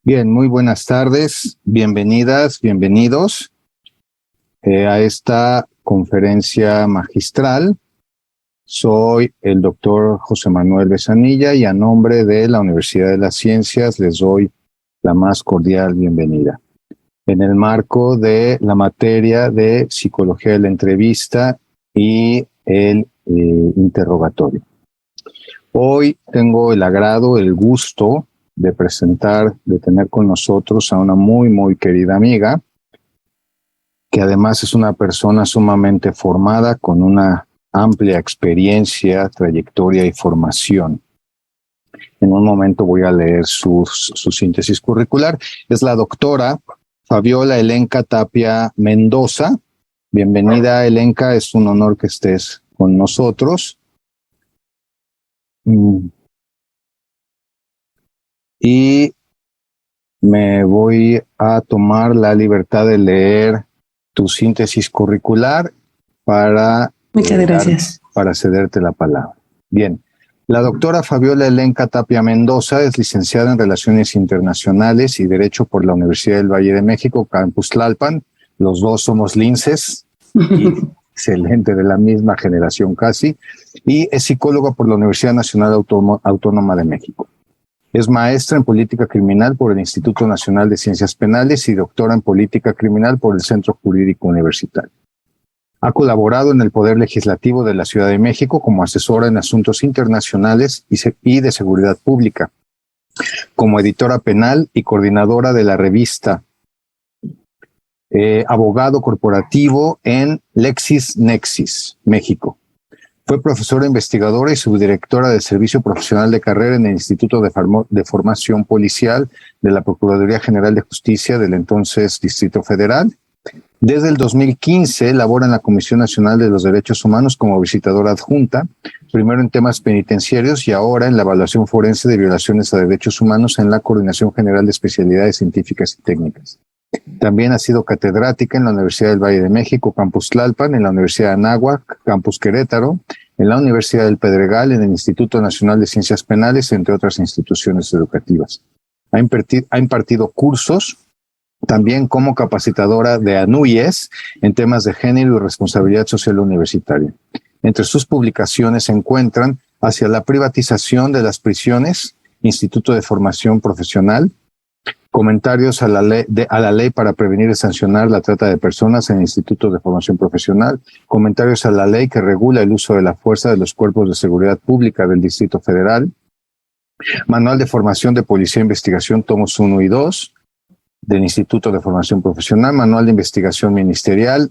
Bien, muy buenas tardes, bienvenidas, bienvenidos a esta conferencia magistral. Soy el doctor José Manuel Besanilla y a nombre de la Universidad de las Ciencias les doy la más cordial bienvenida. En el marco de la materia de Psicología de la Entrevista y el interrogatorio. Hoy tengo el agrado, el gusto de tener con nosotros a una muy querida amiga, que además es una persona sumamente formada, con una amplia experiencia, trayectoria y formación. En un momento voy a leer su síntesis curricular. Es la doctora Fabiola Elenca Tapia Mendoza. Bienvenida, Elenca, es un honor que estés con nosotros. Y me voy a tomar la libertad de leer tu síntesis curricular para cederte la palabra. Bien, la doctora Fabiola Elenca Tapia Mendoza es licenciada en Relaciones Internacionales y Derecho por la Universidad del Valle de México, Campus Tlalpan. Los dos somos linces y excelente, de la misma generación casi, y es psicóloga por la Universidad Nacional Autónoma de México. Es maestra en Política Criminal por el Instituto Nacional de Ciencias Penales y doctora en Política Criminal por el Centro Jurídico Universitario. Ha colaborado en el Poder Legislativo de la Ciudad de México como asesora en asuntos internacionales y de seguridad pública, como editora penal y coordinadora de la revista Abogado Corporativo en LexisNexis, México. Fue profesora investigadora y subdirectora del Servicio Profesional de Carrera en el Instituto de Formación Policial de la Procuraduría General de Justicia del entonces Distrito Federal. Desde el 2015 labora en la Comisión Nacional de los Derechos Humanos como visitadora adjunta, primero en temas penitenciarios y ahora en la evaluación forense de violaciones a derechos humanos en la Coordinación General de Especialidades Científicas y Técnicas. También ha sido catedrática en la Universidad del Valle de México, Campus Tlalpan, en la Universidad de Anáhuac, Campus Querétaro, en la Universidad del Pedregal, en el Instituto Nacional de Ciencias Penales, entre otras instituciones educativas. Ha impartido cursos también como capacitadora de ANUYES en temas de género y responsabilidad social universitaria. Entre sus publicaciones se encuentran Hacia la privatización de las prisiones, Instituto de Formación Profesional, Comentarios a la ley para prevenir y sancionar la trata de personas en el Instituto de Formación Profesional, Comentarios a la ley que regula el uso de la fuerza de los cuerpos de seguridad pública del Distrito Federal, Manual de Formación de Policía e Investigación, tomos 1 y 2, del Instituto de Formación Profesional, Manual de Investigación Ministerial,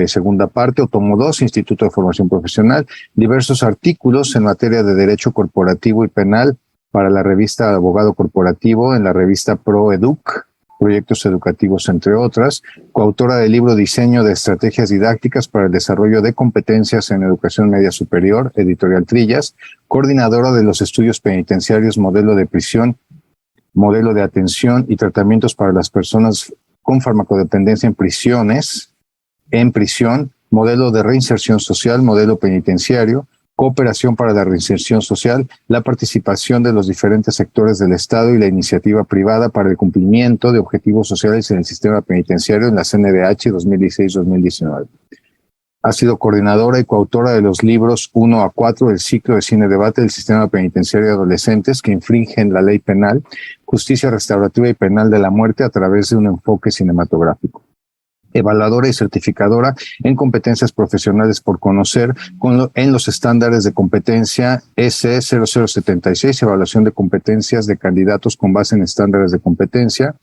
segunda parte, o tomo 2, Instituto de Formación Profesional, diversos artículos en materia de derecho corporativo y penal para la revista Abogado Corporativo, en la revista ProEduc, proyectos educativos, entre otras, coautora del libro Diseño de Estrategias Didácticas para el Desarrollo de Competencias en Educación Media Superior, Editorial Trillas, coordinadora de los estudios penitenciarios, modelo de prisión, modelo de atención y tratamientos para las personas con farmacodependencia en prisión, modelo de reinserción social, modelo penitenciario, cooperación para la reinserción social, la participación de los diferentes sectores del Estado y la iniciativa privada para el cumplimiento de objetivos sociales en el sistema penitenciario en la CNDH 2016-2019. Ha sido coordinadora y coautora de los libros 1 a 4 del ciclo de cine debate del sistema penitenciario de adolescentes que infringen la ley penal, justicia restaurativa y penal de la muerte a través de un enfoque cinematográfico. Evaluadora y certificadora en competencias profesionales por conocer en los estándares de competencia SE0076, evaluación de competencias de candidatos con base en estándares de competencia,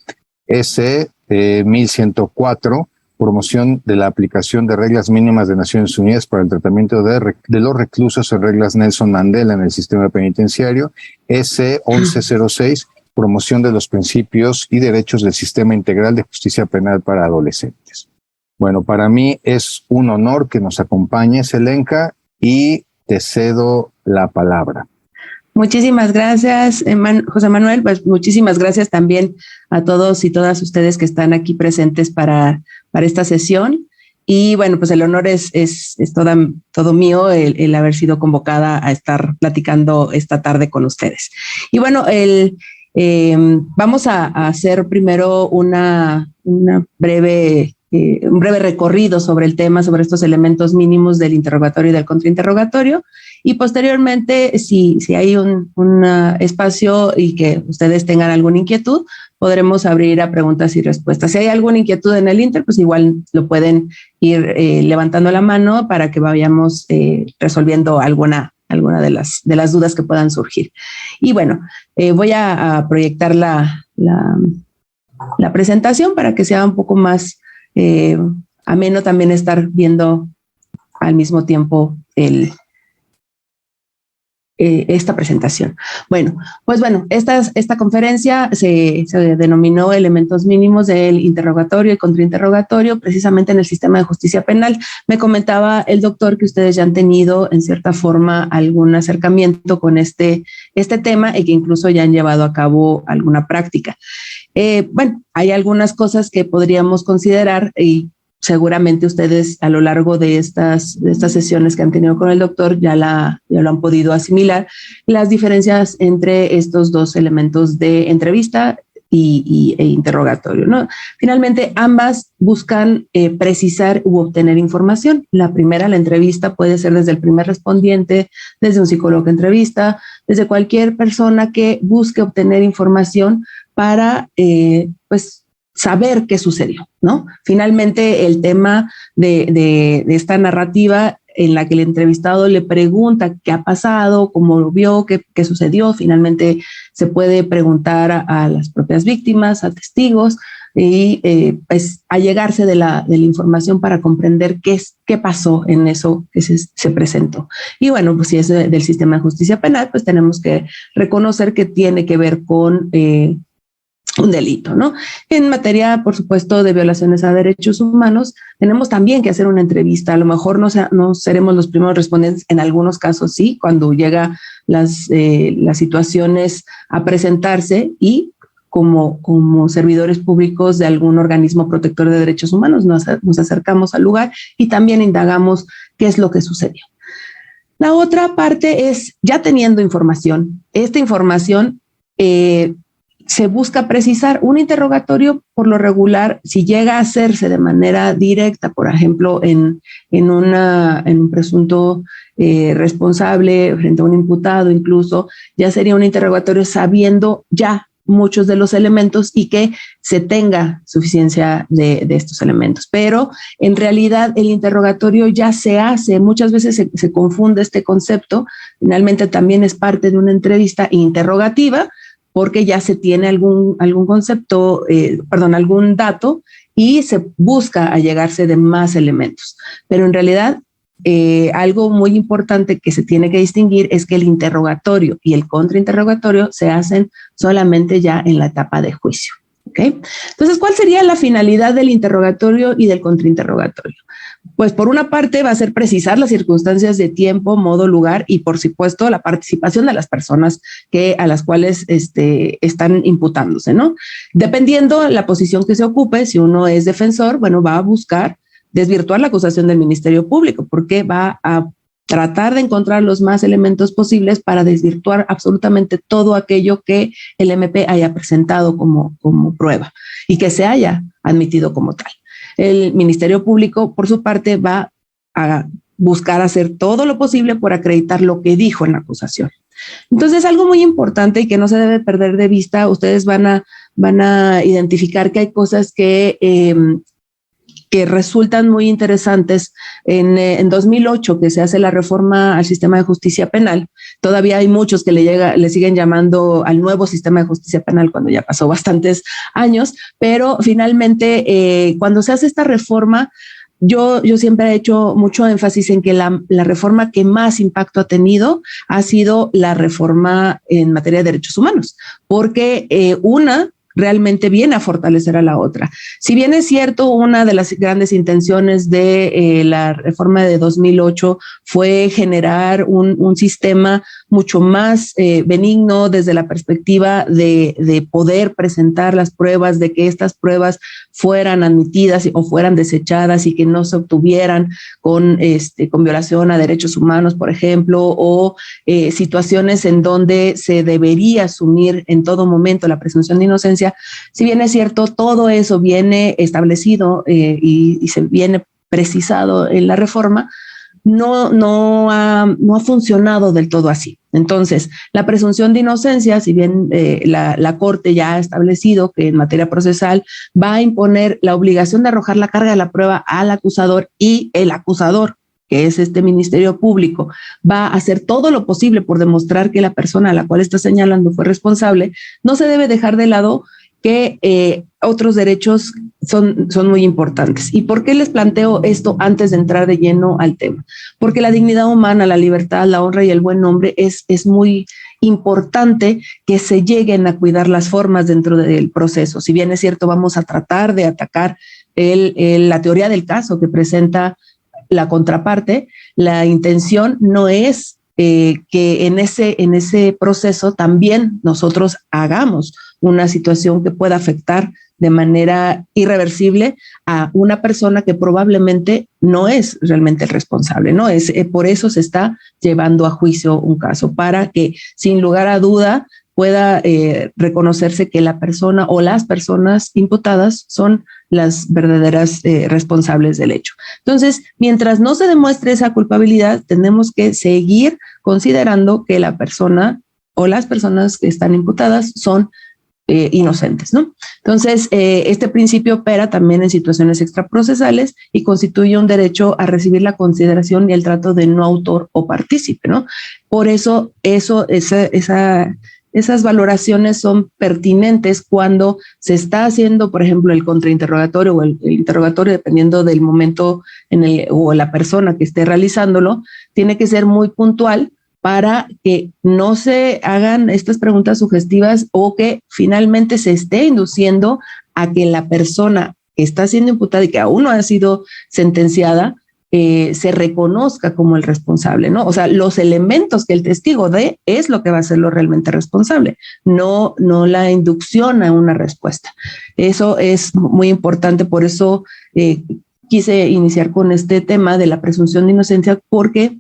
SE1104, promoción de la aplicación de reglas mínimas de Naciones Unidas para el tratamiento de los reclusos en reglas Nelson Mandela en el sistema penitenciario, SE1106, promoción de los principios y derechos del sistema integral de justicia penal para adolescentes. Bueno, para mí es un honor que nos acompañes, Elenca, y te cedo la palabra. Muchísimas gracias, José Manuel. Pues muchísimas gracias también a todos y todas ustedes que están aquí presentes para esta sesión. Y bueno, pues el honor es todo mío el haber sido convocada a estar platicando esta tarde con ustedes. Y bueno, Vamos a hacer primero un breve recorrido sobre el tema, sobre estos elementos mínimos del interrogatorio y del contrainterrogatorio, y posteriormente, si hay un espacio y que ustedes tengan alguna inquietud, podremos abrir a preguntas y respuestas. Si hay alguna inquietud en el inter, pues igual lo pueden ir levantando la mano para que vayamos resolviendo alguna de las dudas que puedan surgir. Y bueno, voy a proyectar la presentación para que sea un poco más ameno también estar viendo al mismo tiempo esta presentación. Esta conferencia se denominó Elementos Mínimos del Interrogatorio y Contrainterrogatorio, precisamente en el sistema de justicia penal. Me comentaba el doctor que ustedes ya han tenido, en cierta forma, algún acercamiento con este tema y que incluso ya han llevado a cabo alguna práctica. Hay algunas cosas que podríamos considerar y seguramente ustedes a lo largo de estas sesiones que han tenido con el doctor ya lo han podido asimilar, las diferencias entre estos dos elementos de entrevista e interrogatorio, ¿no? Finalmente, ambas buscan precisar u obtener información. La primera, la entrevista, puede ser desde el primer respondiente, desde un psicólogo que entrevista, desde cualquier persona que busque obtener información para, saber qué sucedió, ¿no? Finalmente, el tema de esta narrativa en la que el entrevistado le pregunta qué ha pasado, cómo lo vio, qué sucedió, finalmente se puede preguntar a las propias víctimas, a testigos, y allegarse de la información para comprender qué pasó en eso que se presentó. Y bueno, pues si es del sistema de justicia penal, pues tenemos que reconocer que tiene que ver con un delito, ¿no? En materia, por supuesto, de violaciones a derechos humanos, tenemos también que hacer una entrevista. A lo mejor no seremos los primeros respondientes, en algunos casos sí, cuando llegan las situaciones a presentarse, y como servidores públicos de algún organismo protector de derechos humanos nos acercamos al lugar y también indagamos qué es lo que sucedió. La otra parte es, ya teniendo información, esta información se busca precisar. Un interrogatorio, por lo regular, si llega a hacerse de manera directa, por ejemplo, en un presunto responsable frente a un imputado, incluso, ya sería un interrogatorio sabiendo ya muchos de los elementos y que se tenga suficiencia de estos elementos. Pero en realidad el interrogatorio ya se hace, muchas veces se confunde este concepto, finalmente también es parte de una entrevista interrogativa, porque ya se tiene algún concepto, algún dato, y se busca allegarse de más elementos. Pero en realidad, algo muy importante que se tiene que distinguir es que el interrogatorio y el contrainterrogatorio se hacen solamente ya en la etapa de juicio. ¿Okay? Entonces, ¿cuál sería la finalidad del interrogatorio y del contrainterrogatorio? Pues por una parte va a ser precisar las circunstancias de tiempo, modo, lugar y por supuesto la participación de las personas a las cuales están imputándose, ¿no? Dependiendo la posición que se ocupe, si uno es defensor, bueno, va a buscar desvirtuar la acusación del Ministerio Público, porque va a tratar de encontrar los más elementos posibles para desvirtuar absolutamente todo aquello que el MP haya presentado como prueba y que se haya admitido como tal. El Ministerio Público, por su parte, va a buscar hacer todo lo posible por acreditar lo que dijo en la acusación. Entonces, algo muy importante y que no se debe perder de vista, ustedes van a identificar que hay cosas que resultan muy interesantes. En 2008, que se hace la reforma al sistema de justicia penal, todavía hay muchos que le siguen llamando al nuevo sistema de justicia penal cuando ya pasó bastantes años, pero finalmente cuando se hace esta reforma, yo siempre he hecho mucho énfasis en que la reforma que más impacto ha tenido ha sido la reforma en materia de derechos humanos, porque una realmente viene a fortalecer a la otra. Si bien es cierto, una de las grandes intenciones de la reforma de 2008 fue generar un sistema mucho más benigno desde la perspectiva de poder presentar las pruebas, de que estas pruebas fueran admitidas o fueran desechadas y que no se obtuvieran con violación a derechos humanos, por ejemplo, o situaciones en donde se debería asumir en todo momento la presunción de inocencia. Si bien es cierto, todo eso viene establecido y se viene precisado en la reforma, no ha funcionado del todo así. Entonces, la presunción de inocencia, si bien la Corte ya ha establecido que en materia procesal va a imponer la obligación de arrojar la carga de la prueba al acusador, y el acusador, que es este Ministerio Público, va a hacer todo lo posible por demostrar que la persona a la cual está señalando fue responsable, no se debe dejar de lado que otros derechos son muy importantes. ¿Y por qué les planteo esto antes de entrar de lleno al tema? Porque la dignidad humana, la libertad, la honra y el buen nombre es muy importante que se lleguen a cuidar las formas dentro del proceso. Si bien es cierto, vamos a tratar de atacar la teoría del caso que presenta la contraparte, la intención no es que en ese proceso también nosotros hagamos una situación que pueda afectar de manera irreversible a una persona que probablemente no es realmente el responsable, ¿no? Por eso se está llevando a juicio un caso, para que sin lugar a duda pueda reconocerse que la persona o las personas imputadas son las verdaderas responsables del hecho. Entonces, mientras no se demuestre esa culpabilidad, tenemos que seguir considerando que la persona o las personas que están imputadas son inocentes, ¿no? Entonces, este principio opera también en situaciones extraprocesales y constituye un derecho a recibir la consideración y el trato de no autor o partícipe, ¿no? Por eso, esas valoraciones son pertinentes cuando se está haciendo, por ejemplo, el contrainterrogatorio o el interrogatorio, dependiendo del momento o la persona que esté realizándolo, tiene que ser muy puntual para que no se hagan estas preguntas sugestivas o que finalmente se esté induciendo a que la persona que está siendo imputada y que aún no ha sido sentenciada se reconozca como el responsable, ¿no? O sea, los elementos que el testigo dé es lo que va a ser lo realmente responsable, no la inducción a una respuesta. Eso es muy importante, por eso quise iniciar con este tema de la presunción de inocencia, porque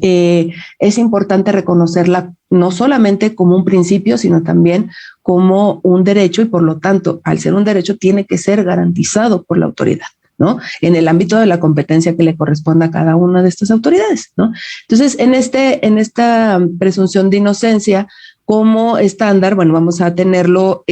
es importante reconocerla no solamente como un principio, sino también como un derecho, y por lo tanto, al ser un derecho, tiene que ser garantizado por la autoridad, ¿no? En el ámbito de la competencia que le corresponda a cada una de estas autoridades, ¿no? Entonces, en esta presunción de inocencia, como estándar, bueno, vamos a tenerlo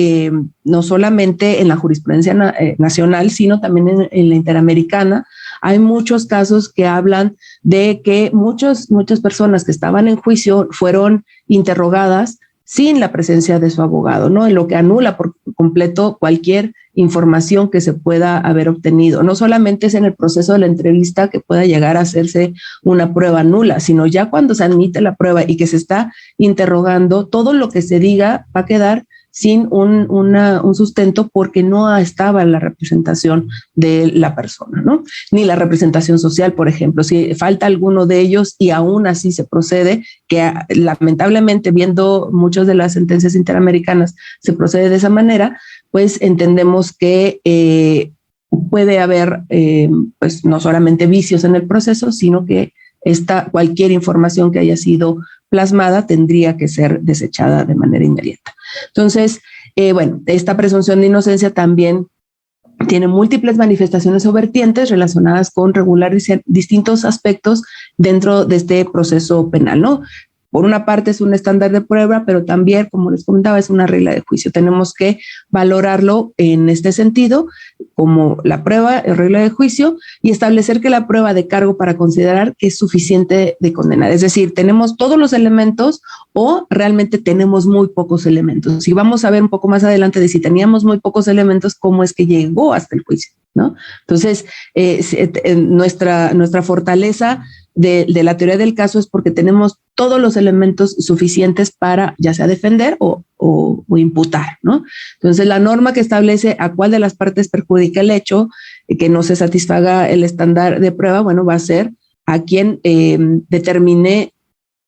no solamente en la jurisprudencia nacional, sino también en la interamericana. Hay muchos casos que hablan de que muchas personas que estaban en juicio fueron interrogadas sin la presencia de su abogado, ¿no? En lo que anula por completo cualquier información que se pueda haber obtenido. No solamente es en el proceso de la entrevista que pueda llegar a hacerse una prueba nula, sino ya cuando se admite la prueba y que se está interrogando, todo lo que se diga va a quedar sin un sustento, porque no estaba la representación de la persona, ¿no? Ni la representación social, por ejemplo. Si falta alguno de ellos y aún así se procede, que lamentablemente, viendo muchas de las sentencias interamericanas, se procede de esa manera, pues entendemos que puede haber pues no solamente vicios en el proceso, sino que cualquier información que haya sido plasmada tendría que ser desechada de manera inmediata. Entonces, bueno, esta presunción de inocencia también tiene múltiples manifestaciones o vertientes relacionadas con regular distintos aspectos dentro de este proceso penal, ¿no? Por una parte es un estándar de prueba, pero también, como les comentaba, es una regla de juicio. Tenemos que valorarlo en este sentido como la prueba, regla de juicio, y establecer que la prueba de cargo para considerar que es suficiente de condenar. Es decir, ¿tenemos todos los elementos o realmente tenemos muy pocos elementos? Y vamos a ver un poco más adelante de si teníamos muy pocos elementos, cómo es que llegó hasta el juicio, ¿no? Entonces, nuestra fortaleza de la teoría del caso es porque tenemos todos los elementos suficientes para ya sea defender o imputar, ¿no? Entonces, la norma que establece a cuál de las partes perjudica el hecho, que no se satisfaga el estándar de prueba, bueno, va a ser a quien determine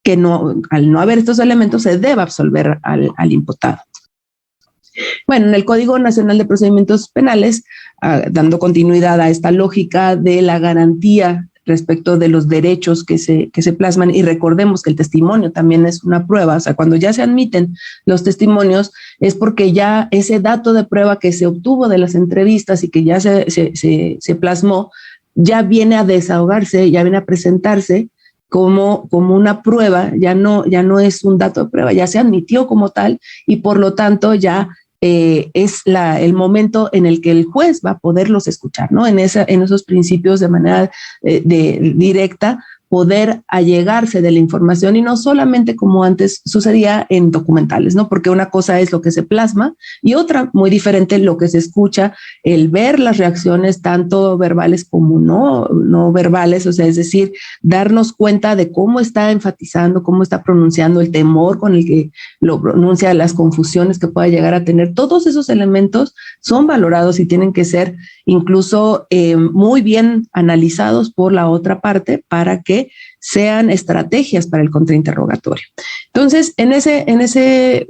que no, al no haber estos elementos, se deba absolver al imputado. Bueno, en el Código Nacional de Procedimientos Penales, dando continuidad a esta lógica de la garantía respecto de los derechos que se plasman, y recordemos que el testimonio también es una prueba, o sea, cuando ya se admiten los testimonios es porque ya ese dato de prueba que se obtuvo de las entrevistas y que ya se plasmó, ya viene a desahogarse, ya viene a presentarse como una prueba, ya no es un dato de prueba, ya se admitió como tal y por lo tanto ya es el momento en el que el juez va a poderlos escuchar, ¿no? En esos principios de manera directa, poder allegarse de la información y no solamente como antes sucedía en documentales, ¿no? Porque una cosa es lo que se plasma y otra muy diferente lo que se escucha, el ver las reacciones tanto verbales como no verbales, o sea, es decir, darnos cuenta de cómo está enfatizando, cómo está pronunciando, el temor con el que lo pronuncia, las confusiones que pueda llegar a tener. Todos esos elementos son valorados y tienen que ser incluso muy bien analizados por la otra parte para que sean estrategias para el contrainterrogatorio. Entonces, en ese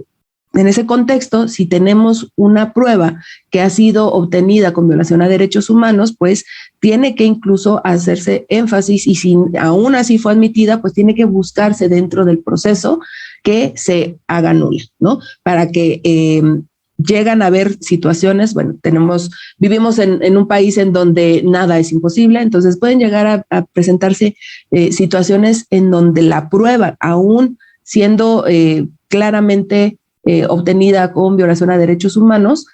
contexto, si tenemos una prueba que ha sido obtenida con violación a derechos humanos, pues tiene que incluso hacerse énfasis y si aún así fue admitida, pues tiene que buscarse dentro del proceso que se haga nula, ¿no? Para que llegan a haber situaciones, bueno, vivimos en un país en donde nada es imposible, entonces pueden llegar a presentarse situaciones en donde la prueba, aún siendo claramente obtenida con violación a derechos humanos,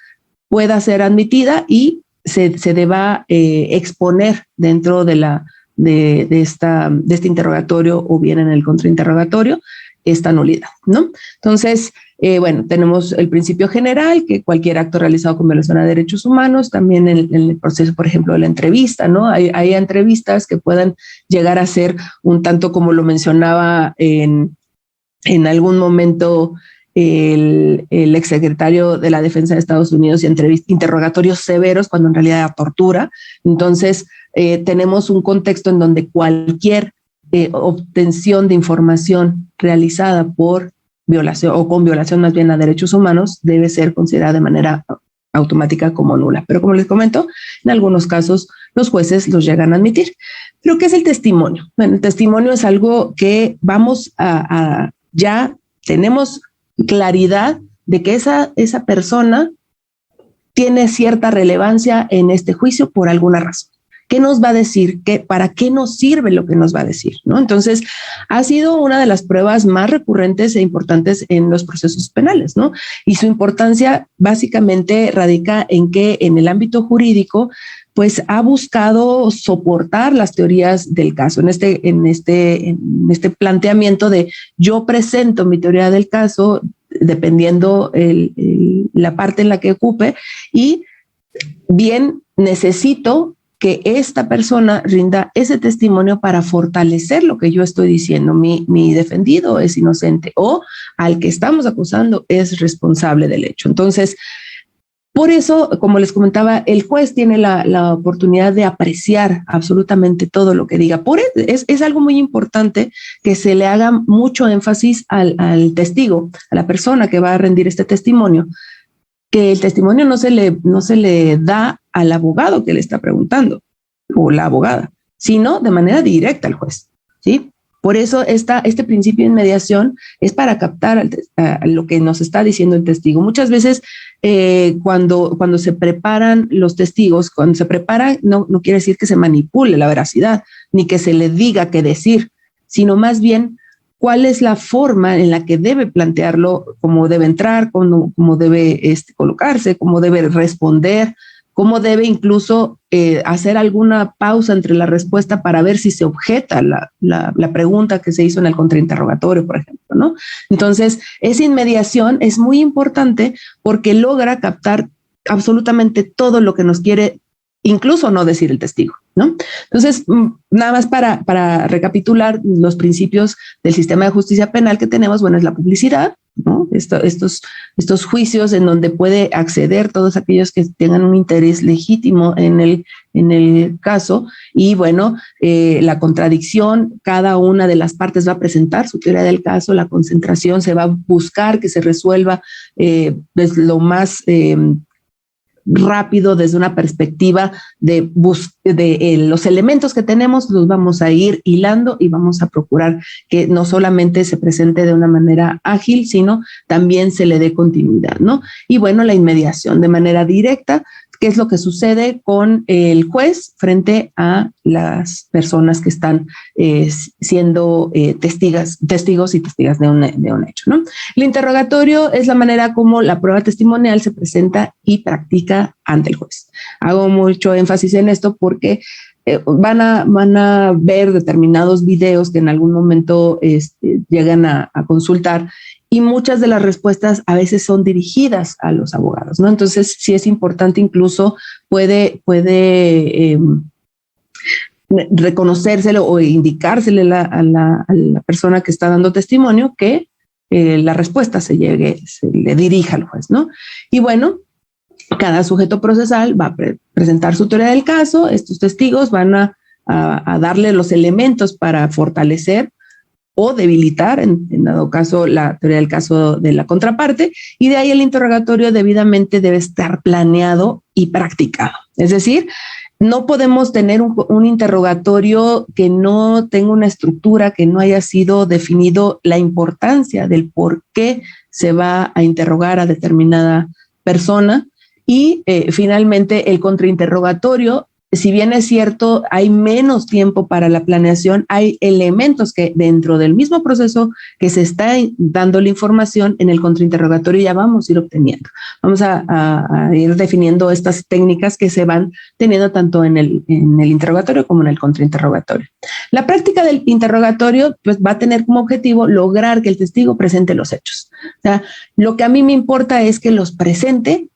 pueda ser admitida y se deba exponer dentro de este interrogatorio o bien en el contrainterrogatorio esta nulidad, ¿no? Entonces, bueno, tenemos el principio general, que cualquier acto realizado con violación a derechos humanos, también en el proceso, por ejemplo, de la entrevista, ¿no? Hay entrevistas que puedan llegar a ser un tanto como lo mencionaba en algún momento el exsecretario de la Defensa de Estados Unidos y interrogatorios severos cuando en realidad era tortura. Entonces, tenemos un contexto en donde cualquier obtención de información realizada por violación o con violación más bien a derechos humanos debe ser considerada de manera automática como nula. Pero como les comento, en algunos casos los jueces los llegan a admitir. ¿Pero qué es el testimonio? Bueno, el testimonio es algo que vamos ya tenemos claridad de que esa persona tiene cierta relevancia en este juicio por alguna razón. ¿Qué nos va a decir? ¿Para qué nos sirve lo que nos va a decir? ¿No? Entonces, ha sido una de las pruebas más recurrentes e importantes en los procesos penales, ¿no? Y su importancia básicamente radica en que en el ámbito jurídico, pues ha buscado soportar las teorías del caso. En este planteamiento de yo presento mi teoría del caso dependiendo la parte en la que ocupe y bien necesito que esta persona rinda ese testimonio para fortalecer lo que yo estoy diciendo. Mi defendido es inocente o al que estamos acusando es responsable del hecho. Entonces, por eso, como les comentaba, el juez tiene la oportunidad de apreciar absolutamente todo lo que diga. Es algo muy importante que se le haga mucho énfasis al testigo, a la persona que va a rendir este testimonio, que el testimonio no se le da al abogado que le está preguntando o la abogada, sino de manera directa al juez, ¿sí? Por eso este principio de inmediación es para captar lo que nos está diciendo el testigo. Muchas veces cuando se preparan los testigos, cuando se preparan no quiere decir que se manipule la veracidad, ni que se le diga qué decir, sino más bien cuál es la forma en la que debe plantearlo, cómo debe entrar, cómo debe colocarse, cómo debe responder, cómo debe incluso hacer alguna pausa entre la respuesta para ver si se objeta la pregunta que se hizo en el contrainterrogatorio, por ejemplo, ¿no? Entonces, esa inmediación es muy importante porque logra captar absolutamente todo lo que nos quiere incluso no decir el testigo, ¿no? Entonces, nada más para recapitular los principios del sistema de justicia penal que tenemos, bueno, es la publicidad, ¿no? Estos juicios en donde puede acceder todos aquellos que tengan un interés legítimo en el caso. Y bueno, la contradicción, cada una de las partes va a presentar su teoría del caso, la concentración se va a buscar que se resuelva lo más rápido desde una perspectiva de los elementos que tenemos, los vamos a ir hilando y vamos a procurar que no solamente se presente de una manera ágil, sino también se le dé continuidad, ¿no? Y bueno, la inmediación de manera directa, ¿qué es lo que sucede con el juez frente a las personas que están siendo testigos y testigas de un hecho, ¿no? El interrogatorio es la manera como la prueba testimonial se presenta y practica ante el juez. Hago mucho énfasis en esto porque van a ver determinados videos que en algún momento llegan a consultar, y muchas de las respuestas a veces son dirigidas a los abogados, ¿no? Entonces, sí es importante, incluso puede reconocérselo o indicársele a la persona que está dando testimonio que la respuesta se le dirija al juez, ¿no? Y bueno, cada sujeto procesal va a presentar su teoría del caso, estos testigos van a darle los elementos para fortalecer o debilitar, en dado caso, la teoría del caso de la contraparte, y de ahí el interrogatorio debidamente debe estar planeado y practicado. Es decir, no podemos tener un interrogatorio que no tenga una estructura, que no haya sido definido la importancia del por qué se va a interrogar a determinada persona. Y finalmente el contrainterrogatorio, si bien es cierto, hay menos tiempo para la planeación, hay elementos que dentro del mismo proceso que se está dando la información en el contrainterrogatorio ya vamos a ir obteniendo. Vamos a ir definiendo estas técnicas que se van teniendo tanto en el interrogatorio como en el contrainterrogatorio. La práctica del interrogatorio pues, va a tener como objetivo lograr que el testigo presente los hechos. O sea, lo que a mí me importa es que los presente,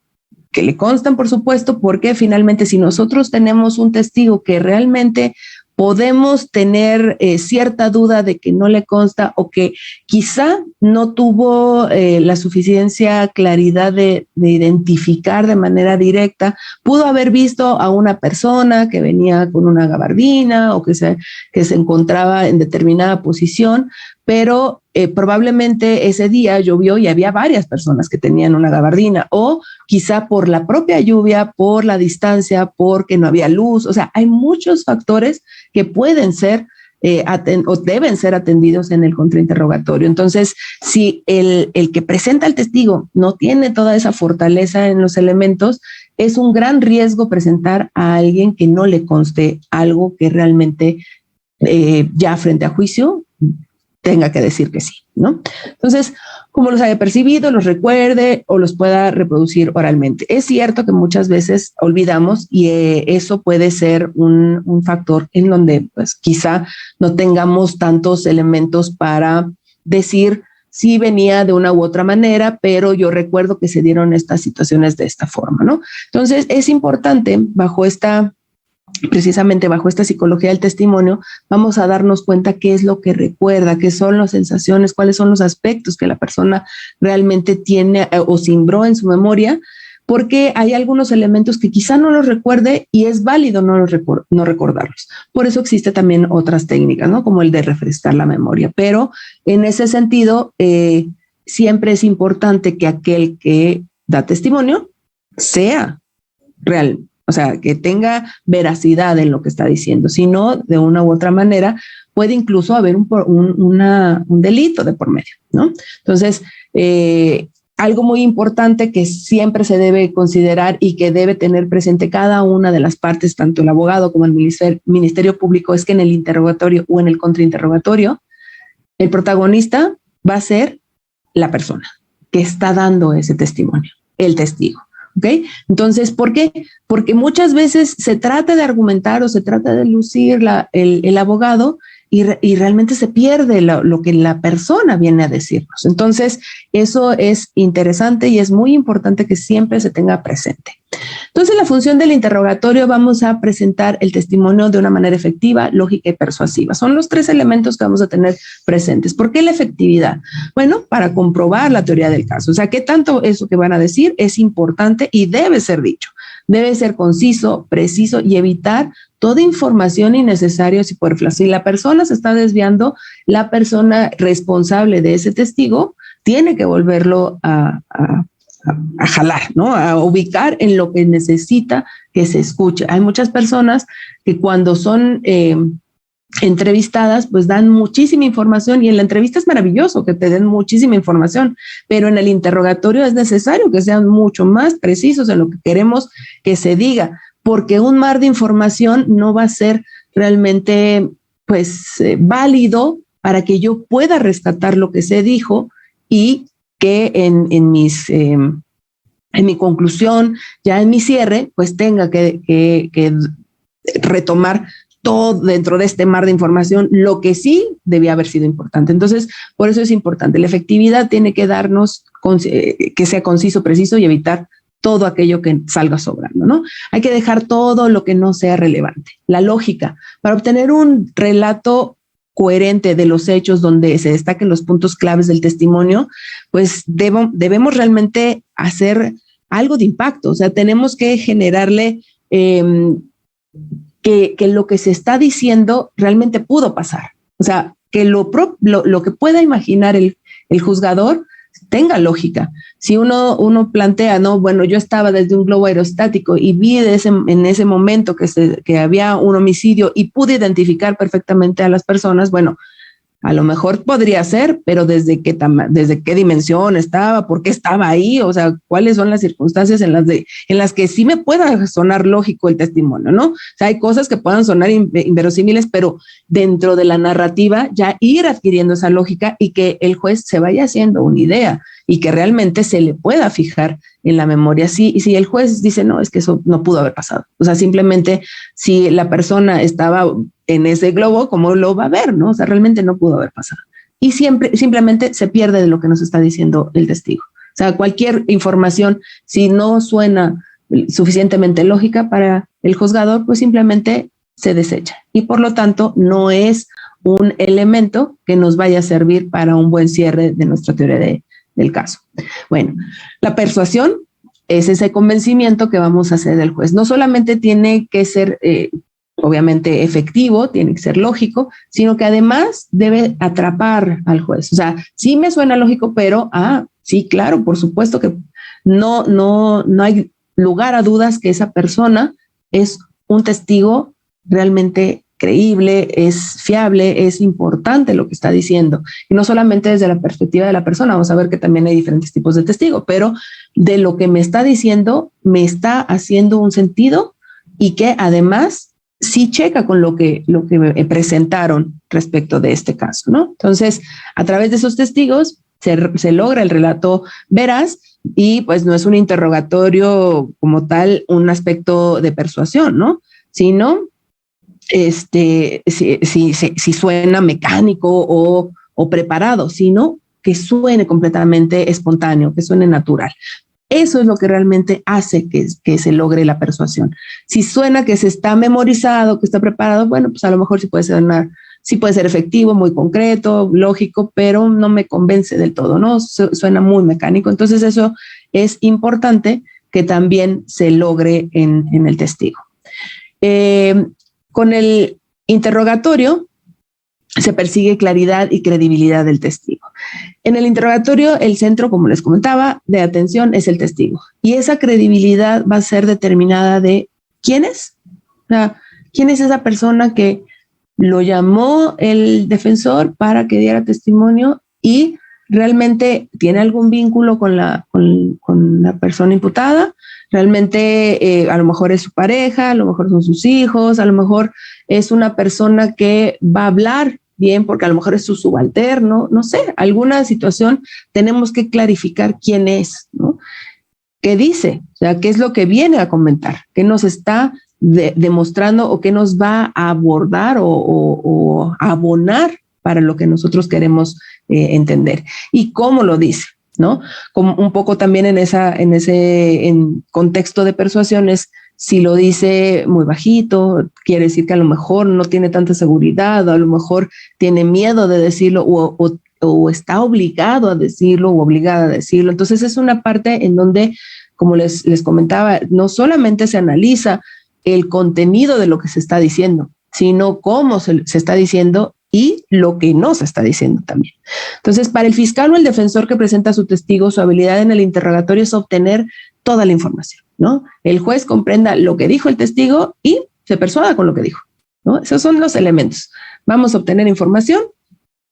que le constan, por supuesto, porque finalmente si nosotros tenemos un testigo que realmente podemos tener cierta duda de que no le consta o que quizá no tuvo la suficiencia claridad de identificar de manera directa, pudo haber visto a una persona que venía con una gabardina o que se encontraba en determinada posición, pero probablemente ese día llovió y había varias personas que tenían una gabardina, o quizá por la propia lluvia, por la distancia, porque no había luz. O sea, hay muchos factores que pueden ser o deben ser atendidos en el contrainterrogatorio. Entonces, si el que presenta al testigo no tiene toda esa fortaleza en los elementos, es un gran riesgo presentar a alguien que no le conste algo que realmente ya frente a juicio tenga que decir que sí, ¿no? Entonces, como los haya percibido, los recuerde o los pueda reproducir oralmente. Es cierto que muchas veces olvidamos y eso puede ser un factor en donde pues quizá no tengamos tantos elementos para decir si venía de una u otra manera, pero yo recuerdo que se dieron estas situaciones de esta forma, ¿no? Entonces, es importante precisamente bajo esta psicología del testimonio, vamos a darnos cuenta qué es lo que recuerda, qué son las sensaciones, cuáles son los aspectos que la persona realmente tiene o cimbró en su memoria, porque hay algunos elementos que quizá no los recuerde y es válido no recordarlos. Por eso existe también otras técnicas, ¿no? Como el de refrescar la memoria. Pero en ese sentido, siempre es importante que aquel que da testimonio sea real. O sea, que tenga veracidad en lo que está diciendo, si no, de una u otra manera, puede incluso haber un delito de por medio, ¿no? Entonces, algo muy importante que siempre se debe considerar y que debe tener presente cada una de las partes, tanto el abogado como el Ministerio Público, es que en el interrogatorio o en el contrainterrogatorio, el protagonista va a ser la persona que está dando ese testimonio, el testigo. ¿Okay? Entonces, ¿por qué? Porque muchas veces se trata de argumentar o se trata de lucir el abogado y realmente se pierde lo que la persona viene a decirnos. Entonces, eso es interesante y es muy importante que siempre se tenga presente. Entonces, la función del interrogatorio, vamos a presentar el testimonio de una manera efectiva, lógica y persuasiva. Son los 3 elementos que vamos a tener presentes. ¿Por qué la efectividad? Bueno, para comprobar la teoría del caso. O sea, ¿qué tanto eso que van a decir es importante y debe ser dicho? Debe ser conciso, preciso y evitar toda información innecesaria. Si la persona se está desviando, la persona responsable de ese testigo tiene que volverlo a jalar, ¿no? A ubicar en lo que necesita que se escuche. Hay muchas personas que cuando son entrevistadas, pues dan muchísima información y en la entrevista es maravilloso que te den muchísima información, pero en el interrogatorio es necesario que sean mucho más precisos en lo que queremos que se diga, porque un mar de información no va a ser realmente, válido para que yo pueda rescatar lo que se dijo y que en mi conclusión, ya en mi cierre, pues tenga que retomar todo dentro de este mar de información, lo que sí debía haber sido importante. Entonces, por eso es importante. La efectividad tiene que darnos que sea conciso, preciso y evitar todo aquello que salga sobrando, ¿no? Hay que dejar todo lo que no sea relevante. La lógica, para obtener un relato coherente de los hechos donde se destaquen los puntos claves del testimonio, pues debemos realmente hacer algo de impacto. O sea, tenemos que generarle que lo que se está diciendo realmente pudo pasar. O sea, que lo que pueda imaginar el juzgador tenga lógica. Si uno plantea, no, bueno, yo estaba desde un globo aerostático y vi en ese momento que había un homicidio y pude identificar perfectamente a las personas, bueno, a lo mejor podría ser, pero desde qué dimensión estaba, por qué estaba ahí, o sea, cuáles son las circunstancias en las que sí me pueda sonar lógico el testimonio, ¿no? O sea, hay cosas que puedan sonar inverosímiles, pero dentro de la narrativa ya ir adquiriendo esa lógica y que el juez se vaya haciendo una idea y que realmente se le pueda fijar en la memoria. Sí, y si el juez dice, no, es que eso no pudo haber pasado. O sea, simplemente si la persona estaba en ese globo, ¿cómo lo va a ver? ¿No? O sea, realmente no pudo haber pasado. Y simplemente se pierde de lo que nos está diciendo el testigo. O sea, cualquier información, si no suena suficientemente lógica para el juzgador, pues simplemente se desecha. Y por lo tanto, no es un elemento que nos vaya a servir para un buen cierre de nuestra teoría del caso. Bueno, la persuasión es ese convencimiento que vamos a hacer del juez. No solamente tiene que ser obviamente efectivo, tiene que ser lógico, sino que además debe atrapar al juez. O sea, sí me suena lógico, pero sí, claro, por supuesto que no hay lugar a dudas que esa persona es un testigo realmente creíble, es fiable, es importante lo que está diciendo. Y no solamente desde la perspectiva de la persona, vamos a ver que también hay diferentes tipos de testigo, pero de lo que me está diciendo, me está haciendo un sentido y que además sí checa con lo que me presentaron respecto de este caso, ¿no? Entonces, a través de esos testigos se logra el relato veraz y pues no es un interrogatorio como tal, un aspecto de persuasión, ¿no? Sino si suena mecánico o preparado, sino que suene completamente espontáneo, que suene natural. Eso es lo que realmente hace que se logre la persuasión. Si suena que se está memorizado, que está preparado, bueno, pues a lo mejor sí puede ser efectivo, muy concreto, lógico, pero no me convence del todo, ¿no? Suena muy mecánico. Entonces eso es importante que también se logre en el testigo. Con el interrogatorio se persigue claridad y credibilidad del testigo. En el interrogatorio, el centro, como les comentaba, de atención es el testigo. Y esa credibilidad va a ser determinada de quién es. O sea, quién es esa persona que lo llamó el defensor para que diera testimonio y realmente tiene algún vínculo con la persona imputada. Realmente a lo mejor es su pareja, a lo mejor son sus hijos, a lo mejor es una persona que va a hablar bien porque a lo mejor es su subalterno, no sé, alguna situación tenemos que clarificar quién es, ¿no? ¿Qué dice? O sea, ¿qué es lo que viene a comentar? ¿Qué nos está demostrando o qué nos va a abordar o abonar para lo que nosotros queremos entender. ¿Y cómo lo dice? ¿No? Como un poco también en ese contexto de persuasiones, si lo dice muy bajito, quiere decir que a lo mejor no tiene tanta seguridad, o a lo mejor tiene miedo de decirlo, o está obligado a decirlo o obligada a decirlo. Entonces es una parte en donde, como les comentaba, no solamente se analiza el contenido de lo que se está diciendo, sino cómo se está diciendo y lo que no se está diciendo también. Entonces, para el fiscal o el defensor que presenta a su testigo, su habilidad en el interrogatorio es obtener toda la información, ¿no? El juez comprenda lo que dijo el testigo y se persuada con lo que dijo, ¿no? Esos son los elementos. Vamos a obtener información,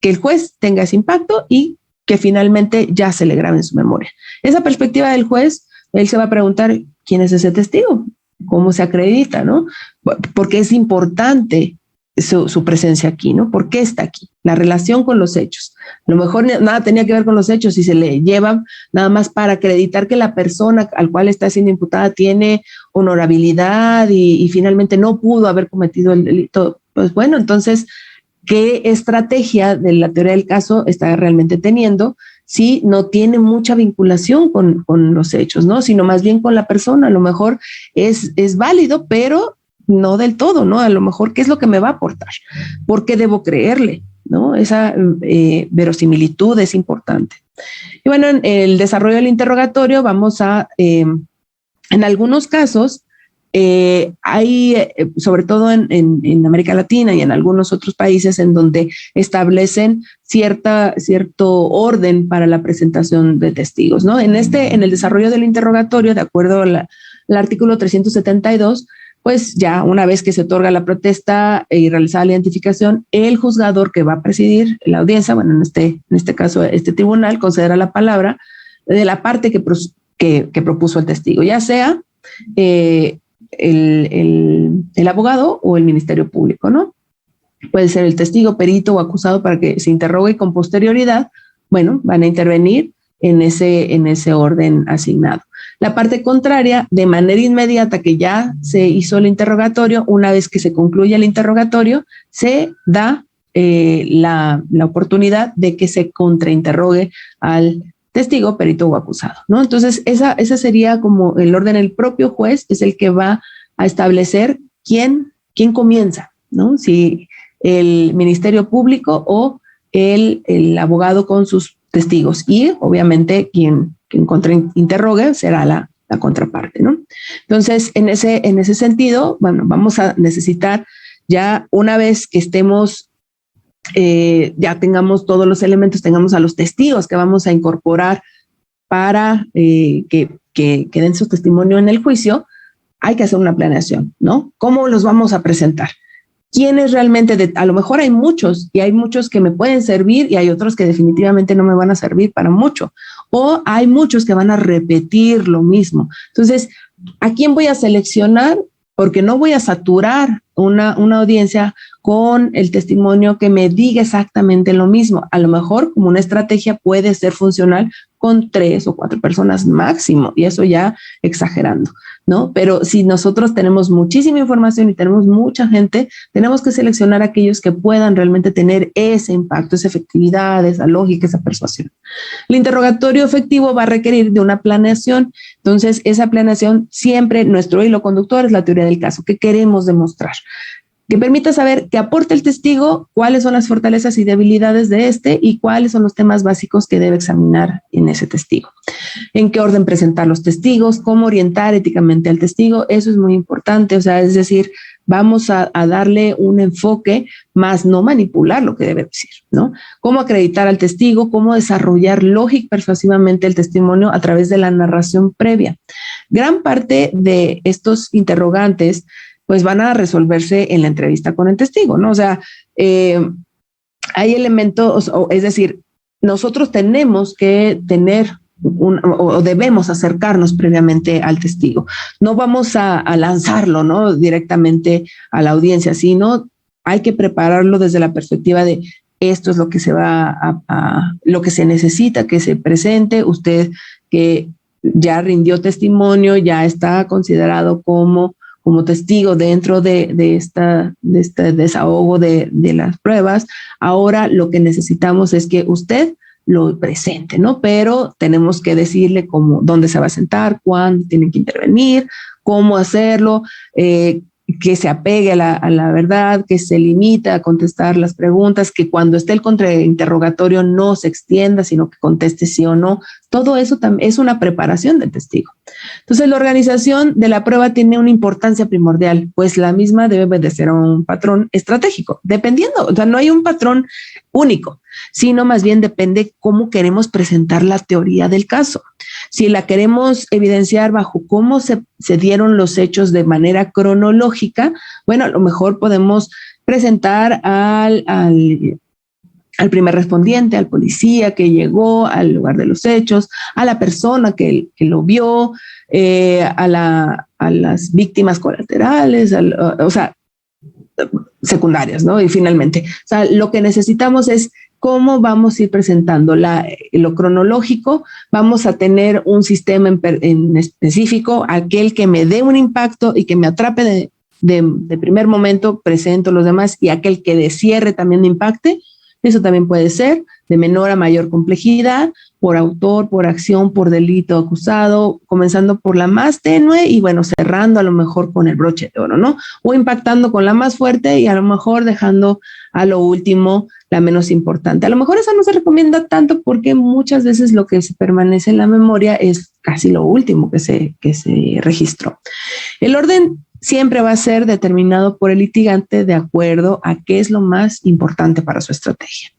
que el juez tenga ese impacto y que finalmente ya se le grabe en su memoria. Esa perspectiva del juez, él se va a preguntar, ¿quién es ese testigo? ¿Cómo se acredita, no? Porque es importante su presencia aquí, ¿no? ¿Por qué está aquí? La relación con los hechos. A lo mejor nada tenía que ver con los hechos y se le lleva nada más para acreditar que la persona al cual está siendo imputada tiene honorabilidad y finalmente no pudo haber cometido el delito. Pues bueno, entonces, ¿qué estrategia de la teoría del caso está realmente teniendo si no tiene mucha vinculación con los hechos, ¿no? Sino más bien con la persona? A lo mejor es válido, pero no del todo, ¿no? A lo mejor, ¿qué es lo que me va a aportar? ¿Por qué debo creerle? ¿No? Esa verosimilitud es importante. Y bueno, en el desarrollo del interrogatorio vamos a, en algunos casos, hay, sobre todo en América Latina y en algunos otros países, en donde establecen cierto orden para la presentación de testigos, ¿no? En el desarrollo del interrogatorio, de acuerdo al artículo 372, pues ya una vez que se otorga la protesta y realizada la identificación, el juzgador que va a presidir la audiencia, bueno, en este caso, este tribunal, concederá la palabra de la parte que propuso el testigo, ya sea el abogado o el Ministerio Público, ¿no? Puede ser el testigo, perito o acusado para que se interrogue y con posterioridad, bueno, van a intervenir en ese orden asignado. La parte contraria, de manera inmediata que ya se hizo el interrogatorio, una vez que se concluye el interrogatorio, se da la oportunidad de que se contrainterrogue al testigo, perito o acusado, ¿no? Entonces, esa sería como el orden. El propio juez es el que va a establecer quién comienza, ¿no? Si el Ministerio Público o el abogado con sus testigos, y obviamente quien contrainterrogue será la contraparte, ¿no? Entonces, en ese sentido, bueno, vamos a necesitar, ya una vez que estemos, ya tengamos todos los elementos, tengamos a los testigos que vamos a incorporar para que den su testimonio en el juicio, hay que hacer una planeación, ¿no? ¿Cómo los vamos a presentar? ¿Quiénes realmente? A lo mejor hay muchos, y hay muchos que me pueden servir y hay otros que definitivamente no me van a servir para mucho, o hay muchos que van a repetir lo mismo. Entonces, ¿a quién voy a seleccionar? Porque no voy a saturar una audiencia con el testimonio que me diga exactamente lo mismo. A lo mejor, como una estrategia, puede ser funcional con 3 o 4 personas máximo, y eso ya exagerando, ¿no? Pero si nosotros tenemos muchísima información y tenemos mucha gente, tenemos que seleccionar a aquellos que puedan realmente tener ese impacto, esa efectividad, esa lógica, esa persuasión. El interrogatorio efectivo va a requerir de una planeación. Entonces, esa planeación siempre, nuestro hilo conductor es la teoría del caso. ¿Qué queremos demostrar? Que permita saber qué aporta el testigo, cuáles son las fortalezas y debilidades de este y cuáles son los temas básicos que debe examinar en ese testigo. En qué orden presentar los testigos, cómo orientar éticamente al testigo, eso es muy importante. O sea, es decir, vamos a darle un enfoque, más no manipular lo que debe decir, ¿no? Cómo acreditar al testigo, cómo desarrollar lógica persuasivamente el testimonio a través de la narración previa. Gran parte de estos interrogantes pues van a resolverse en la entrevista con el testigo, ¿no? O sea, hay elementos, es decir, nosotros tenemos que tener o debemos acercarnos previamente al testigo. No vamos a lanzarlo, ¿no? Directamente a la audiencia, sino hay que prepararlo desde la perspectiva de esto es lo que se va lo que se necesita que se presente. Usted que ya rindió testimonio, ya está considerado como como testigo dentro de este desahogo de las pruebas. Ahora lo que necesitamos es que usted lo presente, ¿no? Pero tenemos que decirle dónde se va a sentar, cuándo tienen que intervenir, cómo hacerlo, que se apegue a la verdad, que se limite a contestar las preguntas, que cuando esté el contrainterrogatorio no se extienda, sino que conteste sí o no. Todo eso también es una preparación del testigo. Entonces, la organización de la prueba tiene una importancia primordial, pues la misma debe de ser un patrón estratégico, dependiendo, o sea, no hay un patrón único, sino más bien depende cómo queremos presentar la teoría del caso. Si la queremos evidenciar bajo cómo se dieron los hechos de manera cronológica, bueno, a lo mejor podemos presentar al primer respondiente, al policía que llegó al lugar de los hechos, a la persona que lo vio, a las víctimas colaterales, o sea, secundarias, ¿no? Y finalmente, o sea, lo que necesitamos es cómo vamos a ir presentando lo cronológico. Vamos a tener un sistema en específico, aquel que me dé un impacto y que me atrape de primer momento, presento los demás, y aquel que de cierre también me impacte. Eso también puede ser de menor a mayor complejidad, por autor, por acción, por delito acusado, comenzando por la más tenue y bueno, cerrando a lo mejor con el broche de oro, ¿no? O impactando con la más fuerte y a lo mejor dejando a lo último la menos importante. A lo mejor esa no se recomienda tanto porque muchas veces lo que se permanece en la memoria es casi lo último que se registró. El orden siempre va a ser determinado por el litigante de acuerdo a qué es lo más importante para su estrategia.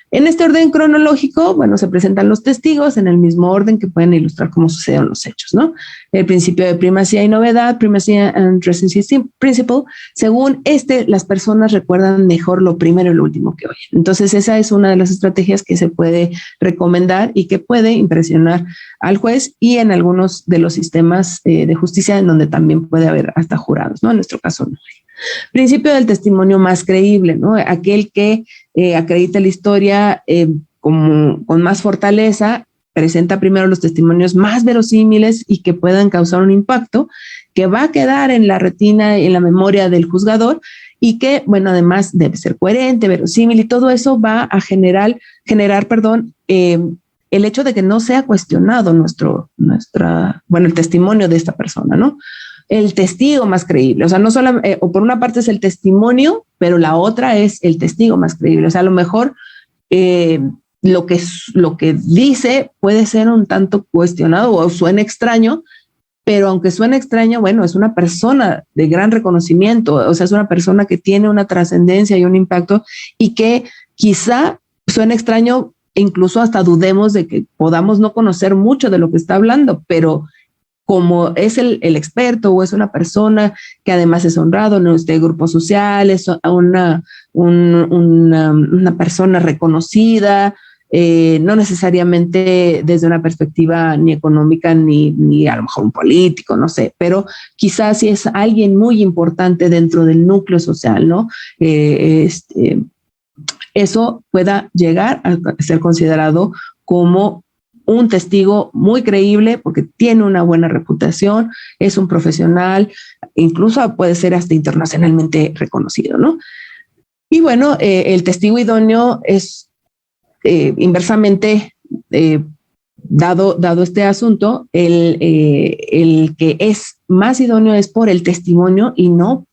En este orden cronológico, bueno, se presentan los testigos en el mismo orden que pueden ilustrar cómo sucedieron los hechos, ¿no? El principio de primacía y novedad, primacy and recency principle, según las personas recuerdan mejor lo primero y lo último que oyen. Entonces, esa es una de las estrategias que se puede recomendar y que puede impresionar al juez y en algunos de los sistemas de justicia en donde también puede haber hasta jurados, ¿no? En nuestro caso no hay. Principio del testimonio más creíble, ¿no? Aquel que acredita la historia con más fortaleza, presenta primero los testimonios más verosímiles y que puedan causar un impacto que va a quedar en la retina y en la memoria del juzgador y que, bueno, además debe ser coherente, verosímil y todo eso va a generar, el hecho de que no sea cuestionado el testimonio de esta persona, ¿no? El testigo más creíble, o sea, no solo, o por una parte es el testimonio, pero la otra es el testigo más creíble, o sea, a lo mejor lo que dice puede ser un tanto cuestionado o suena extraño, pero aunque suene extraño, bueno, es una persona de gran reconocimiento, o sea, es una persona que tiene una trascendencia y un impacto y que quizá suene extraño e incluso hasta dudemos de que podamos no conocer mucho de lo que está hablando, pero como es el experto o es una persona que además es honrado en este grupo social, es una persona reconocida, no necesariamente desde una perspectiva ni económica ni a lo mejor un político, no sé, pero quizás si es alguien muy importante dentro del núcleo social, ¿no? Eso pueda llegar a ser considerado como un testigo muy creíble porque tiene una buena reputación, es un profesional, incluso puede ser hasta internacionalmente reconocido, ¿no? Y bueno, el testigo idóneo es inversamente, dado este asunto, el que es más idóneo es por el testimonio y no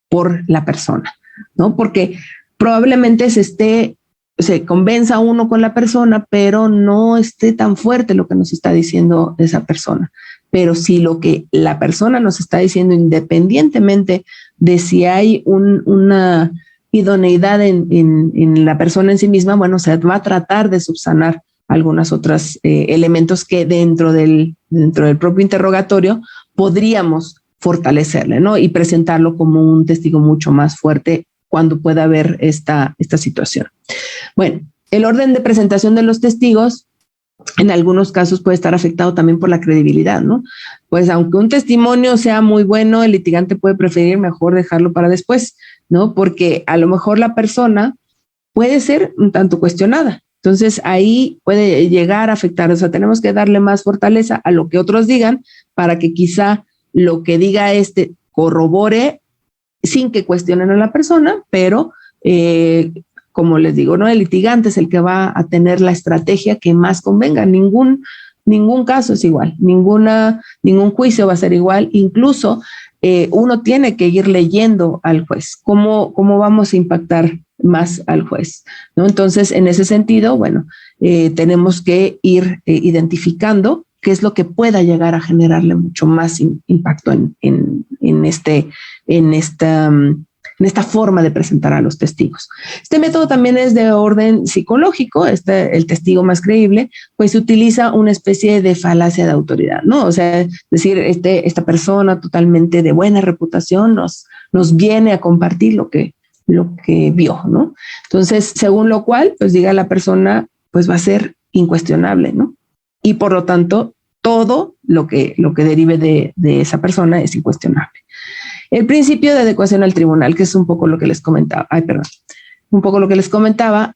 por la persona, ¿no? Porque probablemente se convenza uno con la persona, pero no esté tan fuerte lo que nos está diciendo esa persona. Pero si lo que la persona nos está diciendo, independientemente de si hay una idoneidad en la persona en sí misma, bueno, se va a tratar de subsanar algunos otros elementos que dentro del propio interrogatorio podríamos fortalecerle, ¿no? Y presentarlo como un testigo mucho más fuerte cuando pueda haber esta situación. Bueno, el orden de presentación de los testigos en algunos casos puede estar afectado también por la credibilidad, ¿no? Pues aunque un testimonio sea muy bueno, el litigante puede preferir mejor dejarlo para después, ¿no? Porque a lo mejor la persona puede ser un tanto cuestionada. Entonces ahí puede llegar a afectar, o sea, tenemos que darle más fortaleza a lo que otros digan para que quizá lo que diga corrobore sin que cuestionen a la persona, pero como les digo, ¿no? El litigante es el que va a tener la estrategia que más convenga. Ningún caso es igual, ningún juicio va a ser igual. Incluso uno tiene que ir leyendo al juez, cómo vamos a impactar más al juez, ¿no? Entonces, en ese sentido, bueno, tenemos que ir identificando qué es lo que pueda llegar a generarle mucho más impacto en esta forma de presentar a los testigos. Este método también es de orden psicológico, el testigo más creíble, pues se utiliza una especie de falacia de autoridad, ¿no? O sea, es decir, esta persona totalmente de buena reputación nos viene a compartir lo que vio, ¿no? Entonces, según lo cual, pues diga la persona, pues va a ser incuestionable, ¿no? Y por lo tanto, todo lo que derive de esa persona es incuestionable. El principio de adecuación al tribunal, que es un poco lo que les comentaba,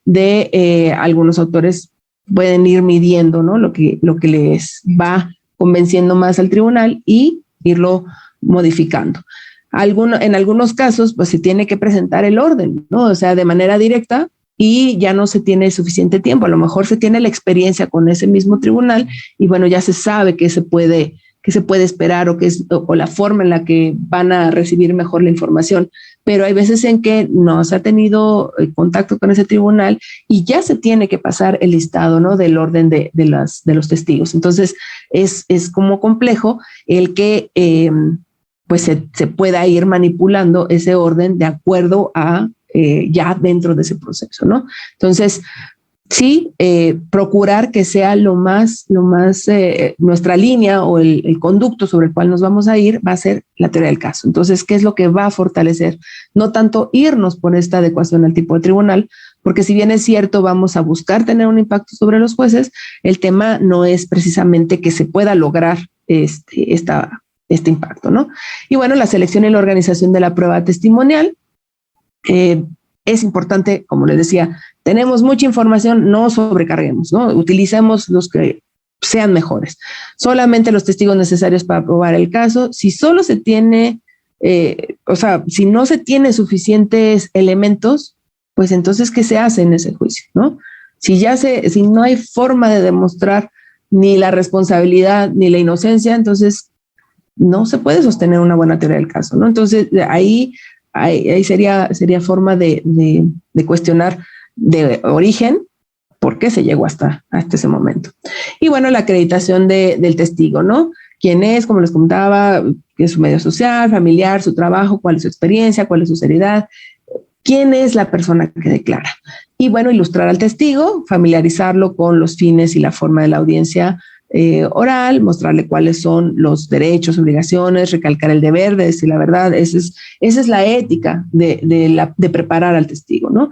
de algunos autores pueden ir midiendo, ¿no? Lo que les va convenciendo más al tribunal y irlo modificando. En algunos casos, pues se tiene que presentar el orden, ¿no? O sea, de manera directa, y ya no se tiene suficiente tiempo. A lo mejor se tiene la experiencia con ese mismo tribunal y bueno, ya se sabe qué se puede esperar o la forma en la que van a recibir mejor la información. Pero hay veces en que no se ha tenido contacto con ese tribunal y ya se tiene que pasar el listado, ¿no? Del orden de los testigos. Entonces es como complejo el que pues se pueda ir manipulando ese orden de acuerdo a ya dentro de ese proceso, ¿no? Entonces, sí, procurar que sea lo más nuestra línea o el conducto sobre el cual nos vamos a ir va a ser la teoría del caso. Entonces, ¿qué es lo que va a fortalecer? No tanto irnos por esta adecuación al tipo de tribunal, porque si bien es cierto, vamos a buscar tener un impacto sobre los jueces, el tema no es precisamente que se pueda lograr este impacto, ¿no? Y bueno, la selección y la organización de la prueba testimonial, es importante, como les decía, tenemos mucha información, no sobrecarguemos, ¿no? Utilicemos los que sean mejores. Solamente los testigos necesarios para probar el caso. Si solo se tiene, si no se tiene suficientes elementos, pues entonces, ¿qué se hace en ese juicio, no? Si no hay forma de demostrar ni la responsabilidad ni la inocencia, entonces no se puede sostener una buena teoría del caso, ¿no? Entonces, ahí sería forma de cuestionar de origen por qué se llegó hasta ese momento. Y bueno, la acreditación del testigo, ¿no? ¿Quién es? Como les contaba, qué es su medio social, familiar, su trabajo, cuál es su experiencia, cuál es su seriedad, quién es la persona que declara. Y bueno, ilustrar al testigo, familiarizarlo con los fines y la forma de la audiencia oral, mostrarle cuáles son los derechos, obligaciones, recalcar el deber de decir la verdad. Esa es la ética de preparar al testigo, ¿no?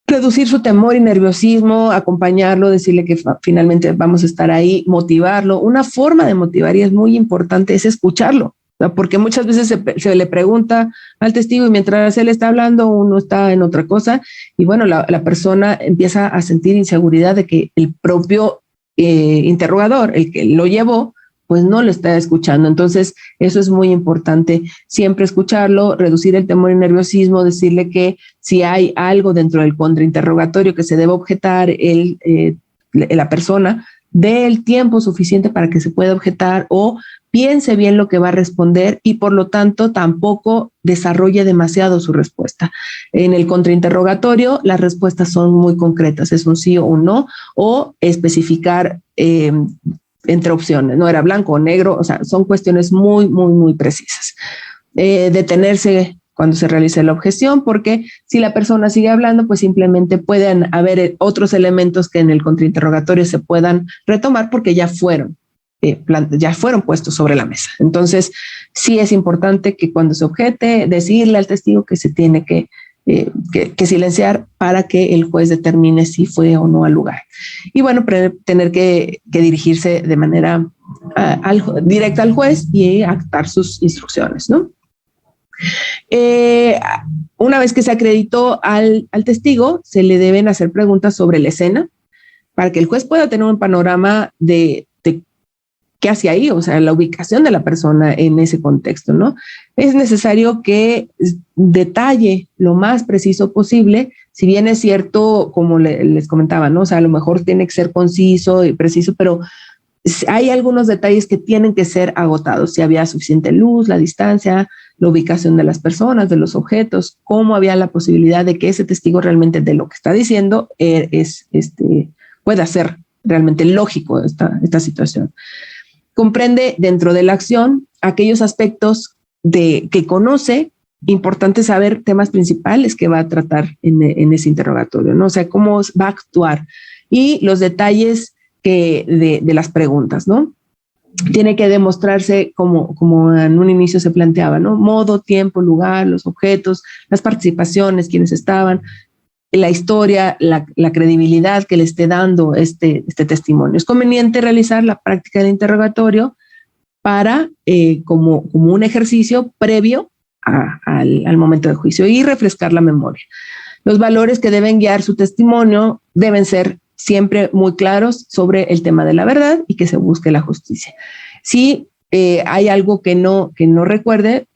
Reducir su temor y nerviosismo, acompañarlo, decirle que finalmente vamos a estar ahí, motivarlo. Una forma de motivar, y es muy importante, es escucharlo, ¿no? Porque muchas veces se le pregunta al testigo y mientras él está hablando, uno está en otra cosa, y bueno, la persona empieza a sentir inseguridad de que el propio interrogador, el que lo llevó, pues no lo está escuchando. Entonces, eso es muy importante, siempre escucharlo, reducir el temor y nerviosismo, decirle que si hay algo dentro del contrainterrogatorio que se debe objetar, la persona dé el tiempo suficiente para que se pueda objetar o piense bien lo que va a responder y por lo tanto tampoco desarrolle demasiado su respuesta. En el contrainterrogatorio las respuestas son muy concretas, es un sí o un no, o especificar entre opciones, no era blanco o negro, o sea, son cuestiones muy, muy, muy precisas. Detenerse cuando se realice la objeción, porque si la persona sigue hablando, pues simplemente pueden haber otros elementos que en el contrainterrogatorio se puedan retomar porque ya fueron puestos sobre la mesa. Entonces, sí es importante que cuando se objete, decirle al testigo que se tiene que silenciar para que el juez determine si fue o no al lugar. Y bueno, tener que dirigirse de manera directa al juez y actar sus instrucciones, ¿no? Una vez que se acreditó al testigo, se le deben hacer preguntas sobre la escena para que el juez pueda tener un panorama de qué hacía ahí, o sea, la ubicación de la persona en ese contexto, ¿no? Es necesario que detalle lo más preciso posible, si bien es cierto, como les comentaba, ¿no? O sea, a lo mejor tiene que ser conciso y preciso, pero hay algunos detalles que tienen que ser agotados, si había suficiente luz, la distancia, la ubicación de las personas, de los objetos, cómo había la posibilidad de que ese testigo realmente de lo que está diciendo pueda ser realmente lógico esta situación. Comprende dentro de la acción aquellos aspectos que conoce, importante saber temas principales que va a tratar en ese interrogatorio, ¿no? O sea, cómo va a actuar y los detalles de las preguntas, ¿no? Tiene que demostrarse como en un inicio se planteaba, ¿no? Modo, tiempo, lugar, los objetos, las participaciones, quienes estaban, la historia, la credibilidad que le esté dando este testimonio. Es conveniente realizar la práctica del interrogatorio para como un ejercicio previo al momento del juicio y refrescar la memoria. Los valores que deben guiar su testimonio deben ser siempre muy claros sobre el tema de la verdad y que se busque la justicia. Si hay algo que no recuerde,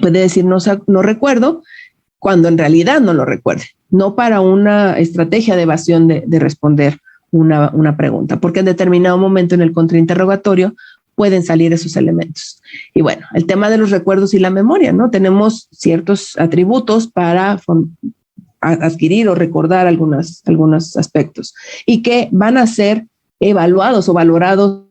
puede decir no recuerdo, cuando en realidad no lo recuerde, no para una estrategia de evasión de responder una pregunta, porque en determinado momento en el contrainterrogatorio pueden salir esos elementos. Y bueno, el tema de los recuerdos y la memoria, ¿no? Tenemos ciertos atributos para adquirir o recordar algunos aspectos y que van a ser evaluados o valorados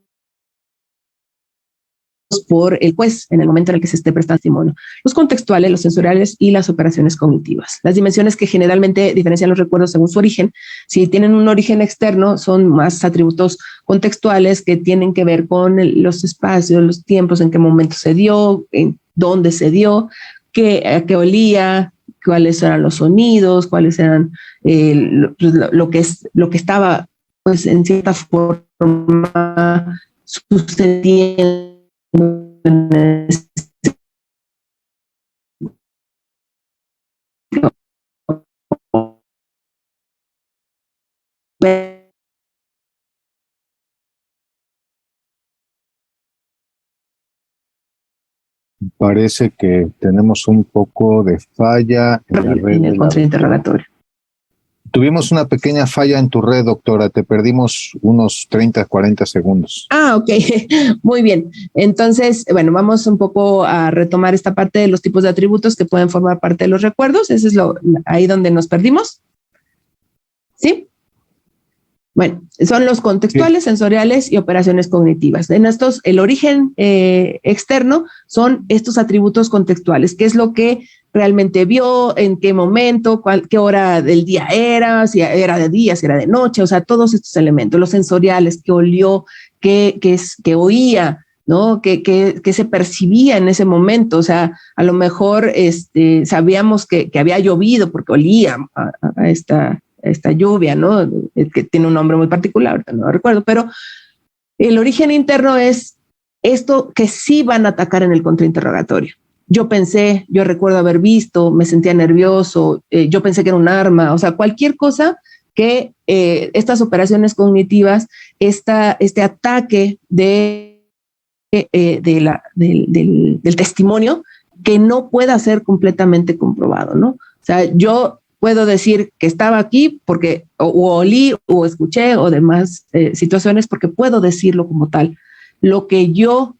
por el juez en el momento en el que se esté prestando testimonio. Los contextuales, los sensoriales y las operaciones cognitivas. Las dimensiones que generalmente diferencian los recuerdos según su origen, si tienen un origen externo, son más atributos contextuales que tienen que ver con los espacios, los tiempos, en qué momento se dio, en dónde se dio, qué olía, cuáles eran los sonidos, cuáles eran lo que estaba, pues, en cierta forma sucediendo. Parece que tenemos un poco de falla en la red. En el contrainterrogatorio. Tuvimos una pequeña falla en tu red, doctora. Te perdimos unos 30, 40 segundos. Ok. Muy bien. Entonces, bueno, vamos un poco a retomar esta parte de los tipos de atributos que pueden formar parte de los recuerdos. Ese es ahí donde nos perdimos. ¿Sí? Bueno, son los contextuales, sí, sensoriales y operaciones cognitivas. En estos, el origen externo son estos atributos contextuales, qué es lo que realmente vio, en qué momento, qué hora del día era, si era de día, si era de noche, o sea, todos estos elementos. Los sensoriales, qué olió, qué oía, ¿no? ¿Qué se percibía en ese momento? O sea, a lo mejor sabíamos que había llovido porque olía a esta lluvia, ¿no? Que tiene un nombre muy particular, no lo recuerdo, pero el origen interno es esto que sí van a atacar en el contrainterrogatorio. Yo recuerdo haber visto, me sentía nervioso, yo pensé que era un arma, o sea, cualquier cosa que estas operaciones cognitivas, este ataque del testimonio que no pueda ser completamente comprobado, ¿no? O sea, yo puedo decir que estaba aquí porque o olí o escuché o demás situaciones porque puedo decirlo como tal. Lo que yo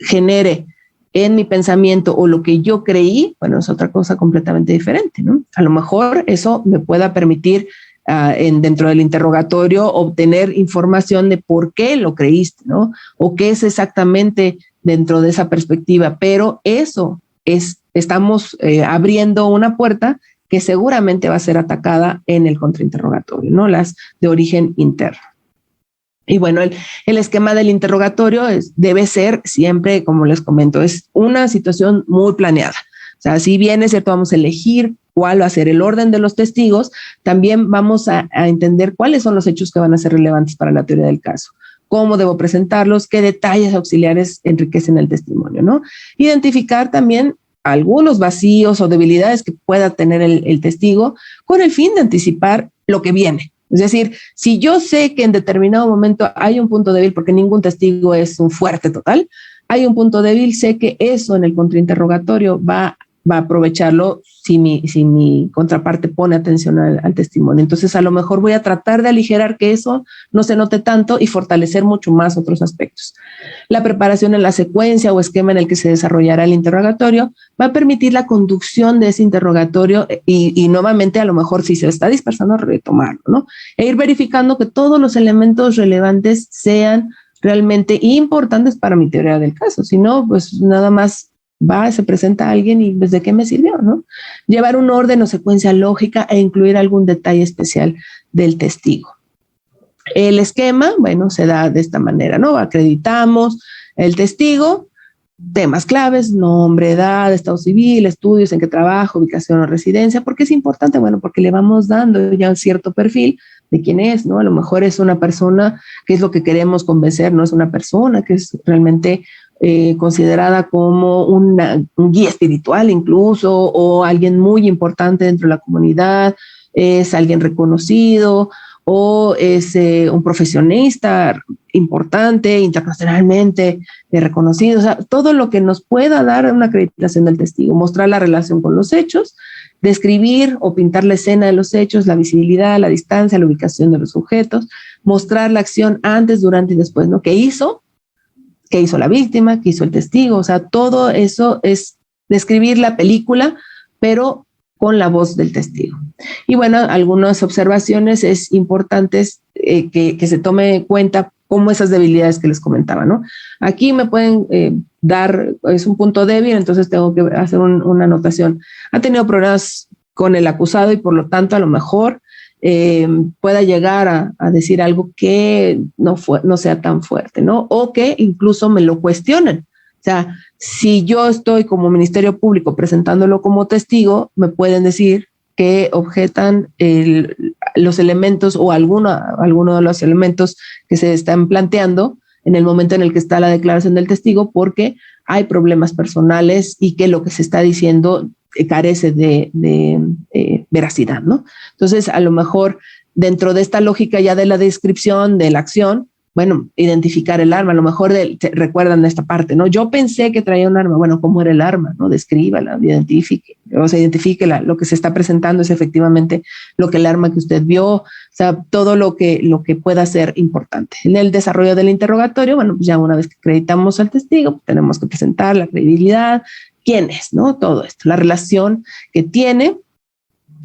genere en mi pensamiento o lo que yo creí, bueno, es otra cosa completamente diferente, ¿no? A lo mejor eso me pueda permitir dentro del interrogatorio obtener información de por qué lo creíste, ¿no? O qué es exactamente dentro de esa perspectiva, pero eso estamos abriendo una puerta que seguramente va a ser atacada en el contrainterrogatorio, ¿no? Las de origen interno. Y bueno, el esquema del interrogatorio debe ser siempre, como les comento, es una situación muy planeada. O sea, si bien es cierto, vamos a elegir cuál va a ser el orden de los testigos, también vamos a entender cuáles son los hechos que van a ser relevantes para la teoría del caso, cómo debo presentarlos, qué detalles auxiliares enriquecen el testimonio, ¿no? Identificar también algunos vacíos o debilidades que pueda tener el testigo con el fin de anticipar lo que viene. Es decir, si yo sé que en determinado momento hay un punto débil, porque ningún testigo es un fuerte total, hay un punto débil, sé que eso en el contrainterrogatorio va a aprovecharlo si mi contraparte pone atención al testimonio. Entonces, a lo mejor voy a tratar de aligerar que eso no se note tanto y fortalecer mucho más otros aspectos. La preparación en la secuencia o esquema en el que se desarrollará el interrogatorio va a permitir la conducción de ese interrogatorio y nuevamente, a lo mejor, si se está dispersando, retomarlo, ¿no? E ir verificando que todos los elementos relevantes sean realmente importantes para mi teoría del caso. Si no, pues nada más se presenta a alguien y pues, ¿de qué me sirvió, no? Llevar un orden o secuencia lógica e incluir algún detalle especial del testigo. El esquema, bueno, se da de esta manera, ¿no? Acreditamos el testigo, temas claves, nombre, edad, estado civil, estudios, en qué trabaja, ubicación o residencia. ¿Por qué es importante? Bueno, porque le vamos dando ya un cierto perfil de quién es, ¿no? A lo mejor es una persona que es lo que queremos convencer, no es una persona que es realmente considerada como un guía espiritual incluso, o alguien muy importante dentro de la comunidad, es alguien reconocido, o es un profesionista importante, internacionalmente reconocido. O sea, todo lo que nos pueda dar una acreditación del testigo, mostrar la relación con los hechos, describir o pintar la escena de los hechos, la visibilidad, la distancia, la ubicación de los sujetos, mostrar la acción antes, durante y después, ¿no? ¿Qué hizo la víctima? ¿Qué hizo el testigo? O sea, todo eso es describir la película, pero con la voz del testigo. Y bueno, algunas observaciones es importantes que se tome en cuenta como esas debilidades que les comentaba, ¿no? Aquí me pueden dar, es un punto débil, entonces tengo que hacer una anotación. Ha tenido problemas con el acusado y por lo tanto a lo mejor pueda llegar a decir algo que no sea tan fuerte, ¿no? O que incluso me lo cuestionen. O sea, si yo estoy como Ministerio Público presentándolo como testigo, me pueden decir que objetan los elementos o alguno de los elementos que se están planteando en el momento en el que está la declaración del testigo, porque hay problemas personales y que lo que se está diciendo carece de veracidad, ¿no? Entonces, a lo mejor dentro de esta lógica ya de la descripción de la acción, bueno, identificar el arma, a lo mejor recuerdan esta parte, ¿no? Yo pensé que traía un arma, bueno, ¿cómo era el arma? ¿No? Descríbala, identifique, o sea, identifíquela, lo que se está presentando es efectivamente lo que el arma que usted vio, o sea, todo lo que pueda ser importante. En el desarrollo del interrogatorio, bueno, pues ya una vez que acreditamos al testigo, pues tenemos que presentar la credibilidad, quién es, ¿no? Todo esto, la relación que tiene,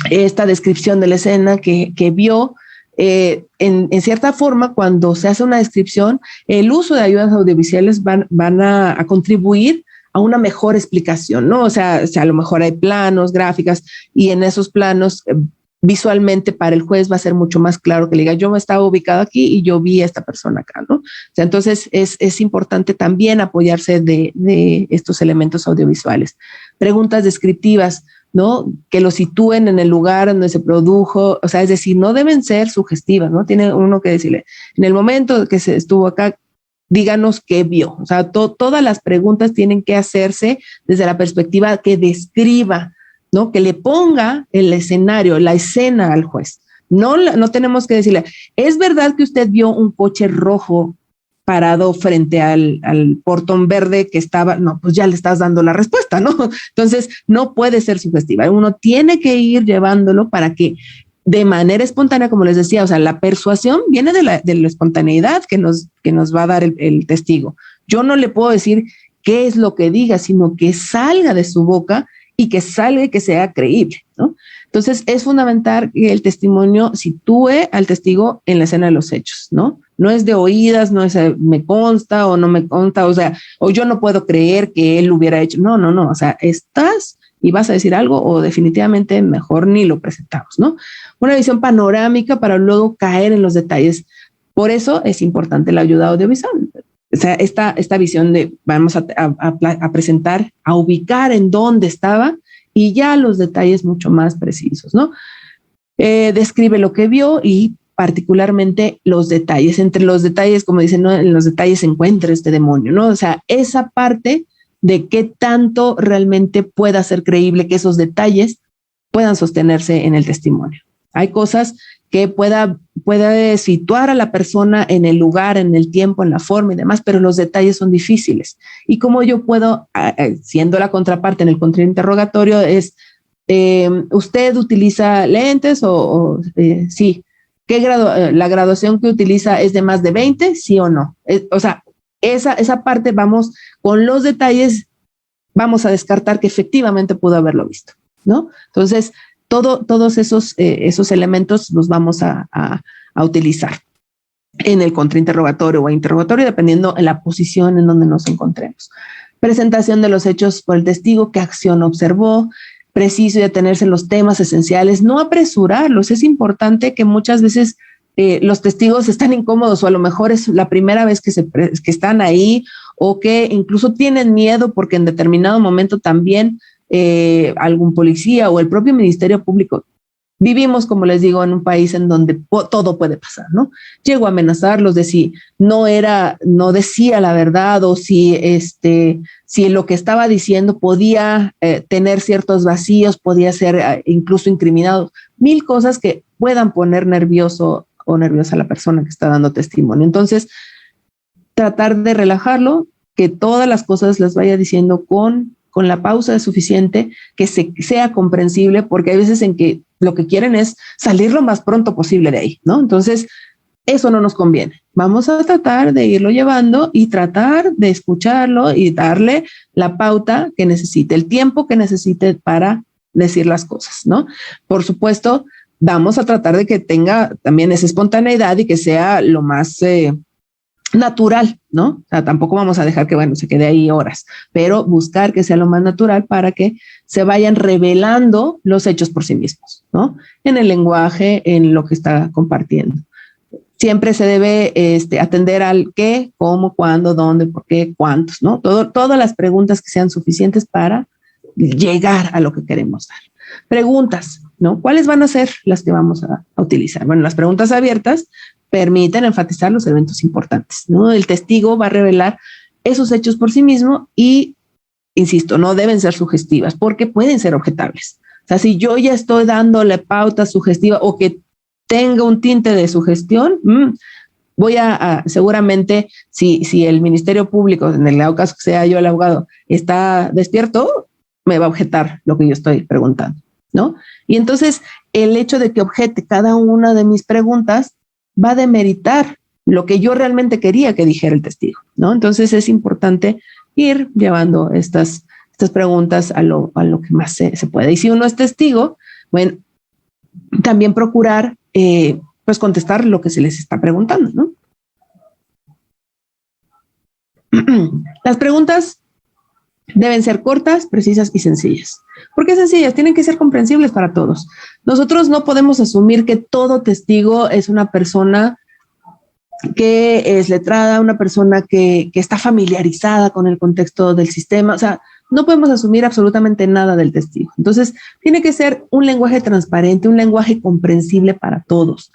esta descripción de la escena que vio. En cierta forma, cuando se hace una descripción, el uso de ayudas audiovisuales van a contribuir a una mejor explicación, ¿no? O sea, a lo mejor hay planos, gráficas, y en esos planos visualmente para el juez va a ser mucho más claro que le diga, yo estaba ubicado aquí y yo vi a esta persona acá, ¿no? O sea, entonces es importante también apoyarse de estos elementos audiovisuales. Preguntas descriptivas, ¿no? Que lo sitúen en el lugar donde se produjo, o sea, es decir, no deben ser sugestivas, ¿no? Tiene uno que decirle, en el momento que se estuvo acá, díganos qué vio. O sea, todas las preguntas tienen que hacerse desde la perspectiva que describa, ¿no? Que le ponga el escenario, la escena al juez. No tenemos que decirle, ¿es verdad que usted vio un coche rojo parado frente al portón verde que estaba? No, pues ya le estás dando la respuesta, ¿no? Entonces, no puede ser sugestiva. Uno tiene que ir llevándolo para que de manera espontánea, como les decía, o sea, la persuasión viene de la espontaneidad que nos va a dar el testigo. Yo no le puedo decir qué es lo que diga, sino que salga de su boca y que salga y que sea creíble, ¿no? Entonces, es fundamental que el testimonio sitúe al testigo en la escena de los hechos, ¿no? No es de oídas, no es me consta o no me consta, o sea, o yo no puedo creer que él lo hubiera hecho. No, o sea, estás y vas a decir algo o definitivamente mejor ni lo presentamos, ¿no? Una visión panorámica para luego caer en los detalles. Por eso es importante la ayuda audiovisual. O sea, esta visión de vamos a presentar, a ubicar en dónde estaba y ya los detalles mucho más precisos, ¿no? Describe lo que vio y particularmente los detalles. Entre los detalles, como dicen, ¿no? En los detalles se encuentra este demonio, ¿no? O sea, esa parte de qué tanto realmente pueda ser creíble que esos detalles puedan sostenerse en el testimonio. Hay cosas que pueda situar a la persona en el lugar, en el tiempo, en la forma y demás, pero los detalles son difíciles. Y cómo yo puedo, siendo la contraparte en el contrainterrogatorio, es, ¿usted utiliza lentes o sí? ¿Qué grado, la graduación que utiliza es de más de 20? ¿Sí o no? O sea, esa parte vamos con los detalles, vamos a descartar que efectivamente pudo haberlo visto, ¿no? Entonces, todos esos elementos los vamos a utilizar en el contrainterrogatorio o interrogatorio, dependiendo de la posición en donde nos encontremos. Presentación de los hechos por el testigo, qué acción observó, preciso y atenerse en los temas esenciales, no apresurarlos. Es importante que muchas veces los testigos están incómodos o a lo mejor es la primera vez que están ahí o que incluso tienen miedo porque en determinado momento también algún policía o el propio Ministerio Público. Vivimos, como les digo, en un país en donde todo puede pasar, ¿no? Llegó a amenazarlos de si no decía la verdad o si lo que estaba diciendo podía tener ciertos vacíos, podía ser incluso incriminado. 1000 cosas que puedan poner nervioso o nerviosa a la persona que está dando testimonio. Entonces, tratar de relajarlo, que todas las cosas las vaya diciendo con la pausa suficiente, que sea comprensible, porque hay veces en que lo que quieren es salir lo más pronto posible de ahí, ¿no? Entonces, eso no nos conviene. Vamos a tratar de irlo llevando y tratar de escucharlo y darle la pauta que necesite, el tiempo que necesite para decir las cosas, ¿no? Por supuesto, vamos a tratar de que tenga también esa espontaneidad y que sea lo más natural, ¿no? O sea, tampoco vamos a dejar que, se quede ahí horas, pero buscar que sea lo más natural para que se vayan revelando los hechos por sí mismos, ¿no? En el lenguaje, en lo que está compartiendo. Siempre se debe atender al qué, cómo, cuándo, dónde, por qué, cuántos, ¿no? Todas las preguntas que sean suficientes para llegar a lo que queremos dar. Preguntas, ¿no? ¿Cuáles van a ser las que vamos a utilizar? Bueno, las preguntas abiertas permiten enfatizar los eventos importantes, ¿no? El testigo va a revelar esos hechos por sí mismo y, insisto, no deben ser sugestivas porque pueden ser objetables. O sea, si yo ya estoy dándole pauta sugestiva o que tenga un tinte de sugestión, voy a seguramente, si el Ministerio Público, en el caso que sea yo el abogado, está despierto, me va a objetar lo que yo estoy preguntando, ¿no? Y entonces el hecho de que objete cada una de mis preguntas va a demeritar lo que yo realmente quería que dijera el testigo, ¿no? Entonces es importante ir llevando estas preguntas a lo que más se puede. Y si uno es testigo, bueno, también procurar pues contestar lo que se les está preguntando, ¿no? Las preguntas deben ser cortas, precisas y sencillas. ¿Por qué sencillas? Tienen que ser comprensibles para todos. Nosotros no podemos asumir que todo testigo es una persona que es letrada, una persona que está familiarizada con el contexto del sistema. O sea, no podemos asumir absolutamente nada del testigo. Entonces, tiene que ser un lenguaje transparente, un lenguaje comprensible para todos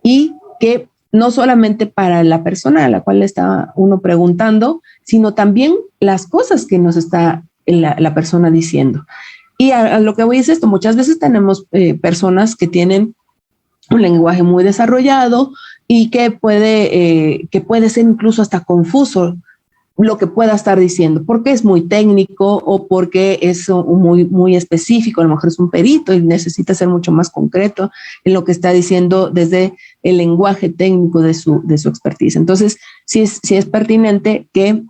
y que no solamente para la persona a la cual le está uno preguntando, sino también las cosas que nos está la persona diciendo. Y a lo que voy es esto, muchas veces tenemos personas que tienen un lenguaje muy desarrollado y que puede ser incluso hasta confuso lo que pueda estar diciendo, porque es muy técnico o porque es muy, muy específico, a lo mejor es un perito y necesita ser mucho más concreto en lo que está diciendo desde el lenguaje técnico de su expertise. Entonces, sí es pertinente que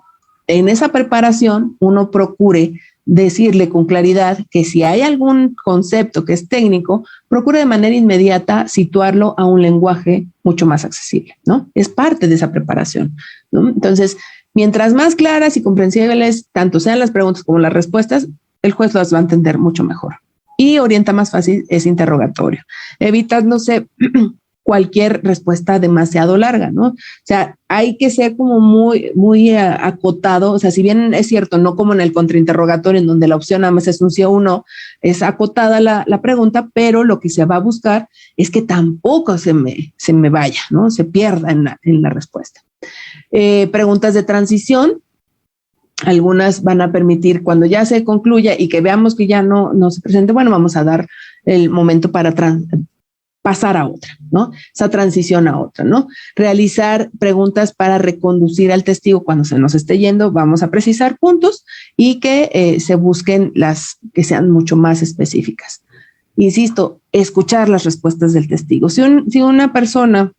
en esa preparación uno procure decirle con claridad que si hay algún concepto que es técnico, procure de manera inmediata situarlo a un lenguaje mucho más accesible, ¿no? Es parte de esa preparación, ¿no? Entonces, mientras más claras y comprensibles tanto sean las preguntas como las respuestas, el juez las va a entender mucho mejor. Y orienta más fácil ese interrogatorio. Evitándose cualquier respuesta demasiado larga, ¿no? O sea, hay que ser como muy, muy acotado. O sea, si bien es cierto, no como en el contrainterrogatorio, en donde la opción nada más es un sí o un no, es acotada la pregunta, pero lo que se va a buscar es que tampoco se me vaya, ¿no? Se pierda en la respuesta. Preguntas de transición. Algunas van a permitir cuando ya se concluya y que veamos que ya no se presente, bueno, vamos a dar el momento para pasar a otra, ¿no? Esa transición a otra, ¿no? Realizar preguntas para reconducir al testigo cuando se nos esté yendo, vamos a precisar puntos y que se busquen las que sean mucho más específicas. Insisto, escuchar las respuestas del testigo. Si una persona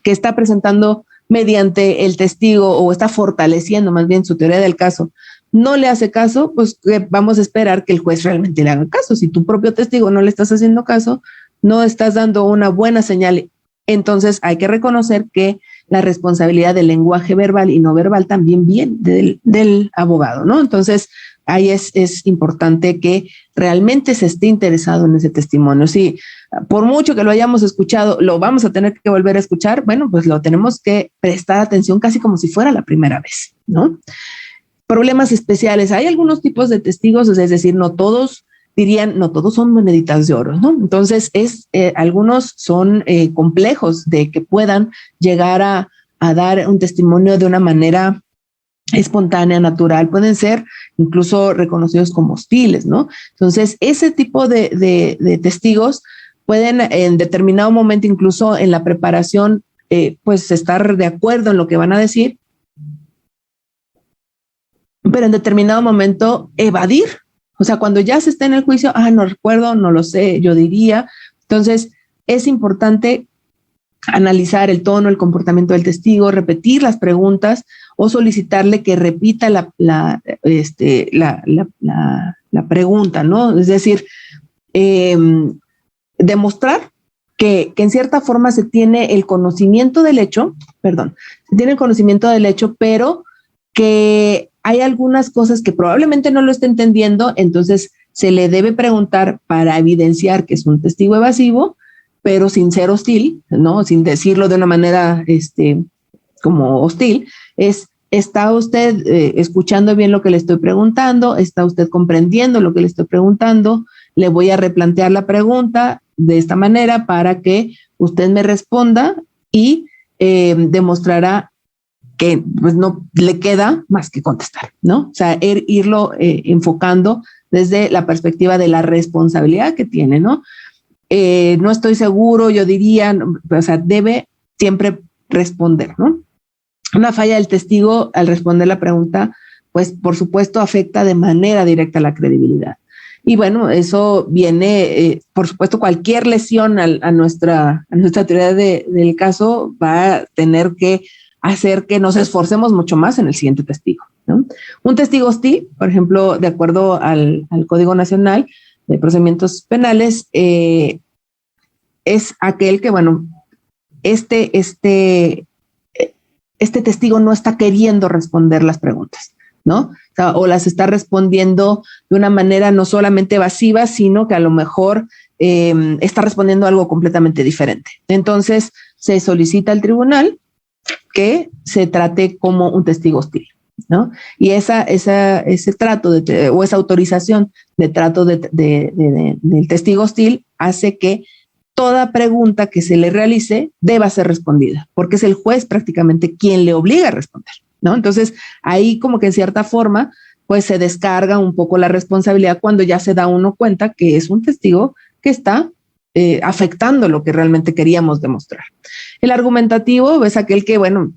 que está presentando mediante el testigo o está fortaleciendo más bien su teoría del caso, no le hace caso, pues vamos a esperar que el juez realmente le haga caso. Si tu propio testigo no le estás haciendo caso, no estás dando una buena señal. Entonces hay que reconocer que la responsabilidad del lenguaje verbal y no verbal también viene del abogado, ¿no? Entonces ahí es importante que realmente se esté interesado en ese testimonio. Si por mucho que lo hayamos escuchado, lo vamos a tener que volver a escuchar, bueno, pues lo tenemos que prestar atención casi como si fuera la primera vez, ¿no? Problemas especiales. Hay algunos tipos de testigos, es decir, no todos son moneditas de oro, ¿no? Entonces, algunos son complejos de que puedan llegar a dar un testimonio de una manera espontánea, natural, pueden ser incluso reconocidos como hostiles, ¿no? Entonces, ese tipo de testigos pueden en determinado momento, incluso en la preparación, pues estar de acuerdo en lo que van a decir, pero en determinado momento evadir. O sea, cuando ya se está en el juicio, no recuerdo, no lo sé, yo diría. Entonces, es importante analizar el tono, el comportamiento del testigo, repetir las preguntas o solicitarle que repita la pregunta, ¿no? Es decir, demostrar que en cierta forma se tiene el conocimiento del hecho, pero que hay algunas cosas que probablemente no lo esté entendiendo, entonces se le debe preguntar para evidenciar que es un testigo evasivo, pero sin ser hostil, ¿no? Sin decirlo de una manera como hostil. ¿Está usted escuchando bien lo que le estoy preguntando? ¿Está usted comprendiendo lo que le estoy preguntando? Le voy a replantear la pregunta de esta manera para que usted me responda y demostrará que pues no le queda más que contestar, ¿no? O sea, irlo enfocando desde la perspectiva de la responsabilidad que tiene, ¿no? No estoy seguro, yo diría, o sea, debe siempre responder, ¿no? Una falla del testigo al responder la pregunta, pues por supuesto afecta de manera directa la credibilidad. Y bueno, eso viene, por supuesto, cualquier lesión a nuestra teoría del caso va a tener que hacer que nos esforcemos mucho más en el siguiente testigo, ¿no? Un testigo hostil, por ejemplo, de acuerdo al Código Nacional de Procedimientos Penales, es aquel que, bueno, este testigo no está queriendo responder las preguntas, ¿no? O las está respondiendo de una manera no solamente evasiva, sino que a lo mejor está respondiendo algo completamente diferente. Entonces, se solicita al tribunal que se trate como un testigo hostil, ¿no? Y ese trato o esa autorización de trato del testigo hostil hace que toda pregunta que se le realice deba ser respondida, porque es el juez prácticamente quien le obliga a responder, ¿no? Entonces, ahí como que en cierta forma, pues se descarga un poco la responsabilidad cuando ya se da uno cuenta que es un testigo que está afectando lo que realmente queríamos demostrar. El argumentativo es aquel que, bueno,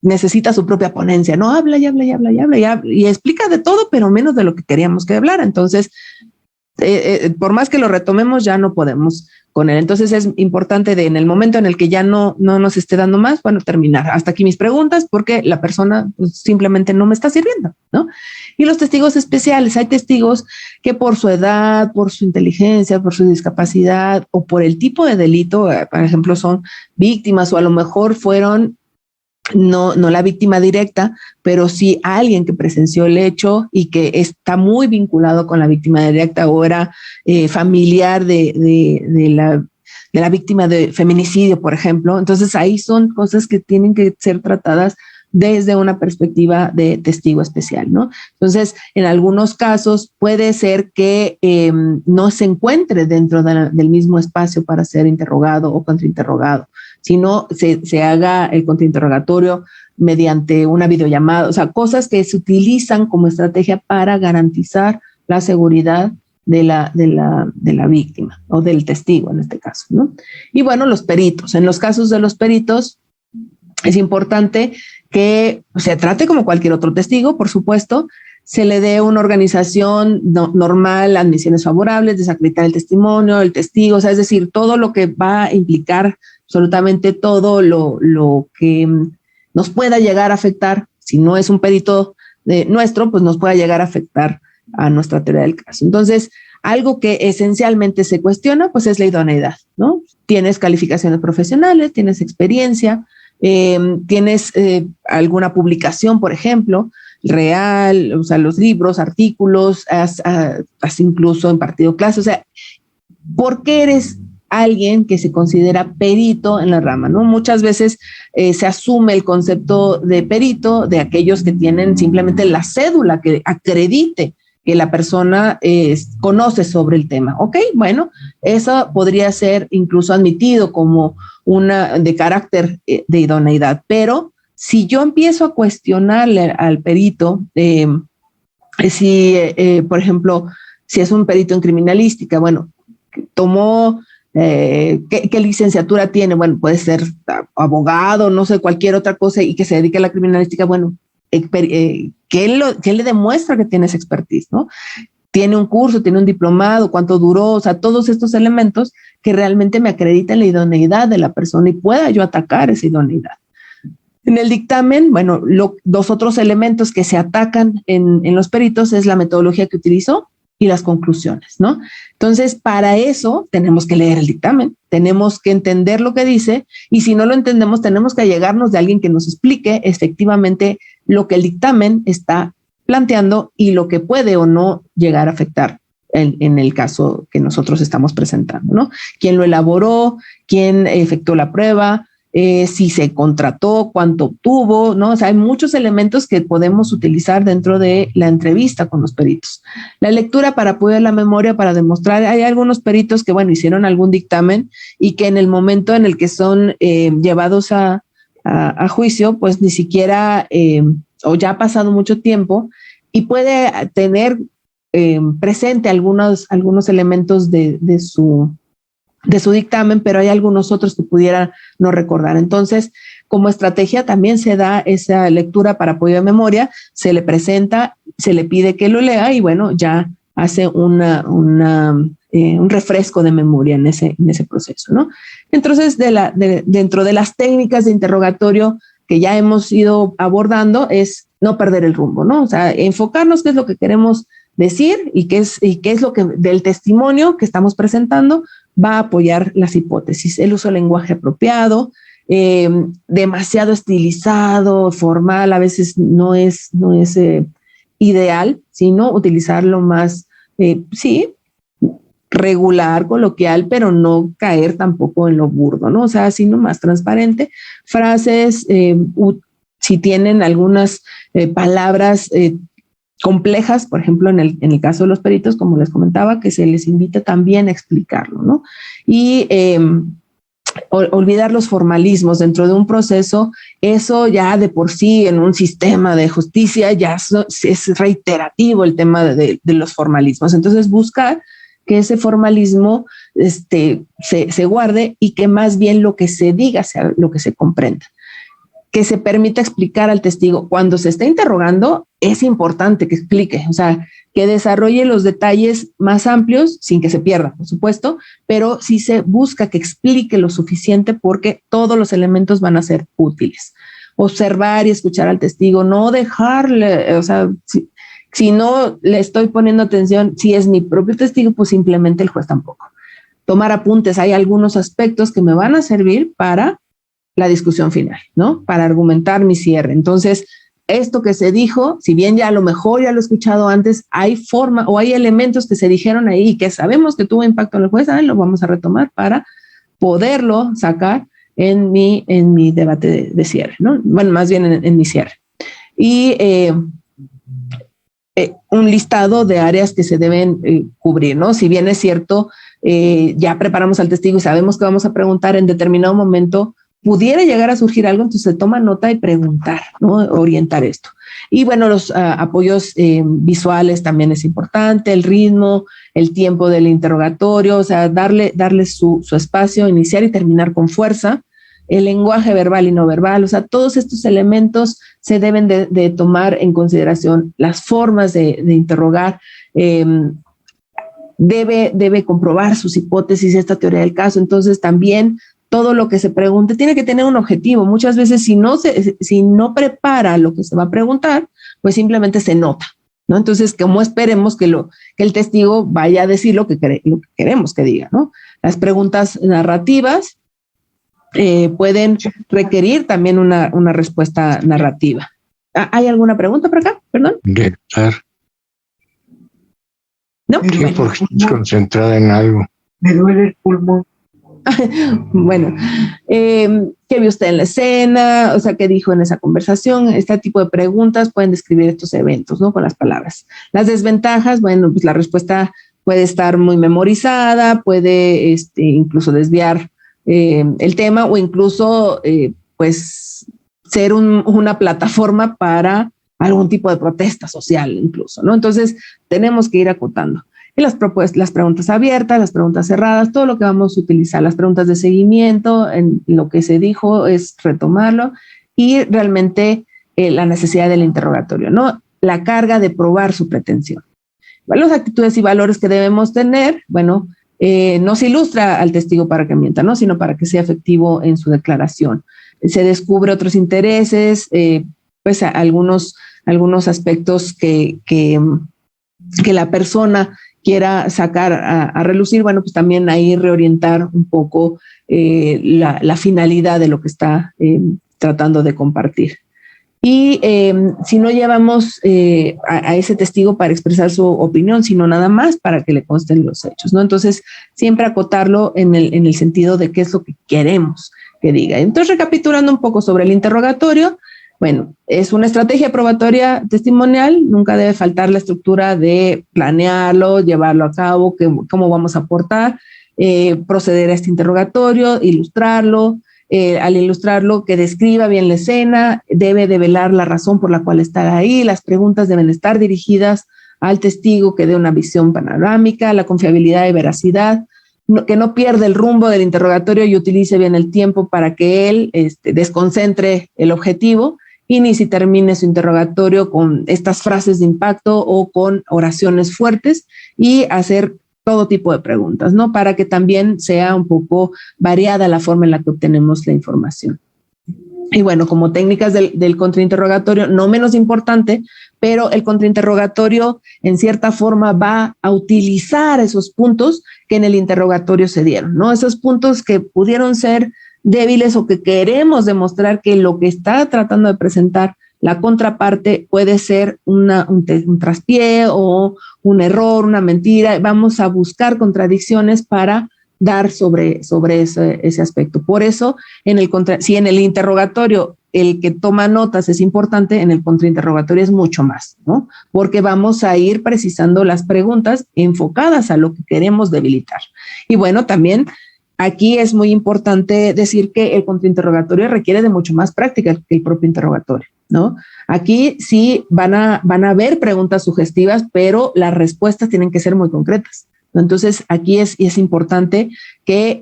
necesita su propia ponencia, ¿no? Habla y explica de todo, pero menos de lo que queríamos que hablara. Entonces, por más que lo retomemos, ya no podemos con él. Entonces es importante en el momento en el que ya no nos esté dando más, bueno, terminar. Hasta aquí mis preguntas, porque la persona pues, simplemente no me está sirviendo, ¿no? Y los testigos especiales, hay testigos que por su edad, por su inteligencia, por su discapacidad o por el tipo de delito, por ejemplo, son víctimas o a lo mejor fueron no la víctima directa, pero sí alguien que presenció el hecho y que está muy vinculado con la víctima directa o era familiar de la víctima de feminicidio, por ejemplo. Entonces ahí son cosas que tienen que ser tratadas desde una perspectiva de testigo especial, ¿no? Entonces, en algunos casos puede ser que no se encuentre dentro del mismo espacio para ser interrogado o contrainterrogado, sino se haga el contrainterrogatorio mediante una videollamada, o sea, cosas que se utilizan como estrategia para garantizar la seguridad de la víctima o del testigo en este caso, ¿no? Y bueno, los peritos. En los casos de los peritos es importante que se trate como cualquier otro testigo, por supuesto, se le dé una organización normal, admisiones favorables, desacreditar el testimonio, el testigo, o sea, es decir, todo lo que va a implicar, absolutamente todo lo que nos pueda llegar a afectar, si no es un perito nuestro, pues nos pueda llegar a afectar a nuestra teoría del caso. Entonces, algo que esencialmente se cuestiona, pues es la idoneidad, ¿no? Tienes calificaciones profesionales, tienes experiencia, tienes alguna publicación, por ejemplo, real, o sea, los libros, artículos, has incluso impartido clases, o sea, ¿por qué eres alguien que se considera perito en la rama, ¿no? Muchas veces se asume el concepto de perito de aquellos que tienen simplemente la cédula que acredite que la persona conoce sobre el tema. Ok, bueno, eso podría ser incluso admitido como una de carácter de idoneidad, pero si yo empiezo a cuestionarle al perito, por ejemplo, si es un perito en criminalística, bueno, tomó, ¿qué licenciatura tiene? Bueno, puede ser abogado, no sé, cualquier otra cosa y que se dedique a la criminalística, bueno, ¿qué le demuestra que tiene esa expertise, no? Tiene un curso, tiene un diplomado, cuánto duró, o sea, todos estos elementos que realmente me acreditan la idoneidad de la persona y pueda yo atacar esa idoneidad. En el dictamen, bueno, los otros elementos que se atacan en los peritos es la metodología que utilizó y las conclusiones, ¿no? Entonces, para eso tenemos que leer el dictamen, tenemos que entender lo que dice y si no lo entendemos, tenemos que allegarnos de alguien que nos explique efectivamente lo que el dictamen está planteando y lo que puede o no llegar a afectar en el caso que nosotros estamos presentando, ¿no? ¿Quién lo elaboró? ¿Quién efectuó la prueba? Si se contrató, cuánto obtuvo, ¿no? O sea, hay muchos elementos que podemos utilizar dentro de la entrevista con los peritos. La lectura para apoyar la memoria, para demostrar, hay algunos peritos que, bueno, hicieron algún dictamen y que en el momento en el que son llevados a juicio, pues ni siquiera, o ya ha pasado mucho tiempo y puede tener presente algunos elementos de su dictamen, pero hay algunos otros que pudiera no recordar. Entonces, como estrategia también se da esa lectura para apoyo de memoria, se le presenta, se le pide que lo lea y bueno, ya hace un refresco de memoria en ese proceso, ¿no? Entonces, dentro de las técnicas de interrogatorio que ya hemos ido abordando es no perder el rumbo, ¿no? O sea, enfocarnos qué es lo que queremos decir y qué es lo que del testimonio que estamos presentando va a apoyar las hipótesis. El uso del lenguaje apropiado, demasiado estilizado, formal, a veces no es ideal, sino utilizarlo más, regular, coloquial, pero no caer tampoco en lo burdo, ¿no? O sea, sino más transparente. Frases, si tienen algunas palabras complejas, por ejemplo, en el caso de los peritos, como les comentaba, que se les invita también a explicarlo, ¿no? Y olvidar los formalismos dentro de un proceso, eso ya de por sí en un sistema de justicia ya es reiterativo el tema de los formalismos. Entonces, buscar que ese formalismo se guarde y que más bien lo que se diga sea lo que se comprenda. Que se permita explicar al testigo. Cuando se está interrogando, es importante que explique, o sea, que desarrolle los detalles más amplios sin que se pierda, por supuesto, pero sí se busca que explique lo suficiente porque todos los elementos van a ser útiles. Observar y escuchar al testigo, no dejarle, o sea, si no le estoy poniendo atención, si es mi propio testigo, pues simplemente el juez tampoco. Tomar apuntes, hay algunos aspectos que me van a servir para la discusión final, ¿no? Para argumentar mi cierre. Entonces, esto que se dijo, si bien ya a lo mejor ya lo he escuchado antes, hay forma o hay elementos que se dijeron ahí y que sabemos que tuvo impacto en el juez, lo vamos a retomar para poderlo sacar en mi debate de cierre, ¿no? Bueno, más bien en mi cierre. Y un listado de áreas que se deben cubrir, ¿no? Si bien es cierto, ya preparamos al testigo y sabemos que vamos a preguntar en determinado momento, pudiera llegar a surgir algo, entonces se toma nota y preguntar, ¿no? Orientar esto. Y bueno, los apoyos visuales también es importante, el ritmo, el tiempo del interrogatorio, o sea, darle su espacio, iniciar y terminar con fuerza, el lenguaje verbal y no verbal, o sea, todos estos elementos se deben de tomar en consideración, las formas de interrogar, debe comprobar sus hipótesis, esta teoría del caso, entonces también todo lo que se pregunte tiene que tener un objetivo. Muchas veces si no prepara lo que se va a preguntar, pues simplemente se nota, ¿no? Entonces, ¿cómo esperemos que el testigo vaya a decir lo que queremos que diga, ¿no? Las preguntas narrativas pueden requerir también una respuesta narrativa. ¿Hay alguna pregunta por acá? Perdón. ¿No? Sí, porque estás concentrada en algo. Me duele el pulmón. Bueno, ¿qué vio usted en la escena? O sea, ¿qué dijo en esa conversación? Este tipo de preguntas pueden describir estos eventos, ¿no? Con las palabras. Las desventajas, bueno, pues la respuesta puede estar muy memorizada, puede incluso desviar el tema o incluso, pues, ser una plataforma para algún tipo de protesta social incluso, ¿no? Entonces, tenemos que ir acotando. Y las preguntas abiertas, las preguntas cerradas, todo lo que vamos a utilizar, las preguntas de seguimiento, en lo que se dijo es retomarlo y realmente la necesidad del interrogatorio, ¿no? La carga de probar su pretensión. Las actitudes y valores que debemos tener, bueno, no se ilustra al testigo para que mienta, ¿no? Sino para que sea efectivo en su declaración. Se descubre otros intereses, pues algunos aspectos que la persona quiera sacar a relucir, bueno, pues también ahí reorientar un poco la finalidad de lo que está tratando de compartir. Y si no llevamos a ese testigo para expresar su opinión, sino nada más para que le consten los hechos, ¿no? Entonces, siempre acotarlo en el sentido de qué es lo que queremos que diga. Entonces, recapitulando un poco sobre el interrogatorio, bueno, es una estrategia probatoria testimonial, nunca debe faltar la estructura de planearlo, llevarlo a cabo, cómo vamos a aportar, proceder a este interrogatorio, ilustrarlo, al ilustrarlo que describa bien la escena, debe develar la razón por la cual está ahí, las preguntas deben estar dirigidas al testigo que dé una visión panorámica, la confiabilidad y veracidad, que no pierda el rumbo del interrogatorio y utilice bien el tiempo para que él desconcentre el objetivo, inicie y termine su interrogatorio con estas frases de impacto o con oraciones fuertes y hacer todo tipo de preguntas, ¿no? Para que también sea un poco variada la forma en la que obtenemos la información. Y bueno, como técnicas del contrainterrogatorio, no menos importante, pero el contrainterrogatorio en cierta forma va a utilizar esos puntos que en el interrogatorio se dieron, ¿no? Esos puntos que pudieron ser débiles o que queremos demostrar que lo que está tratando de presentar la contraparte puede ser un traspié o un error, una mentira. Vamos a buscar contradicciones para dar sobre ese aspecto. Por eso, si en el interrogatorio el que toma notas es importante, en el contrainterrogatorio es mucho más, ¿no? Porque vamos a ir precisando las preguntas enfocadas a lo que queremos debilitar. Y bueno, también aquí es muy importante decir que el contrainterrogatorio requiere de mucho más práctica que el propio interrogatorio, ¿no? Aquí sí van a haber preguntas sugestivas, pero las respuestas tienen que ser muy concretas. Entonces, aquí es importante que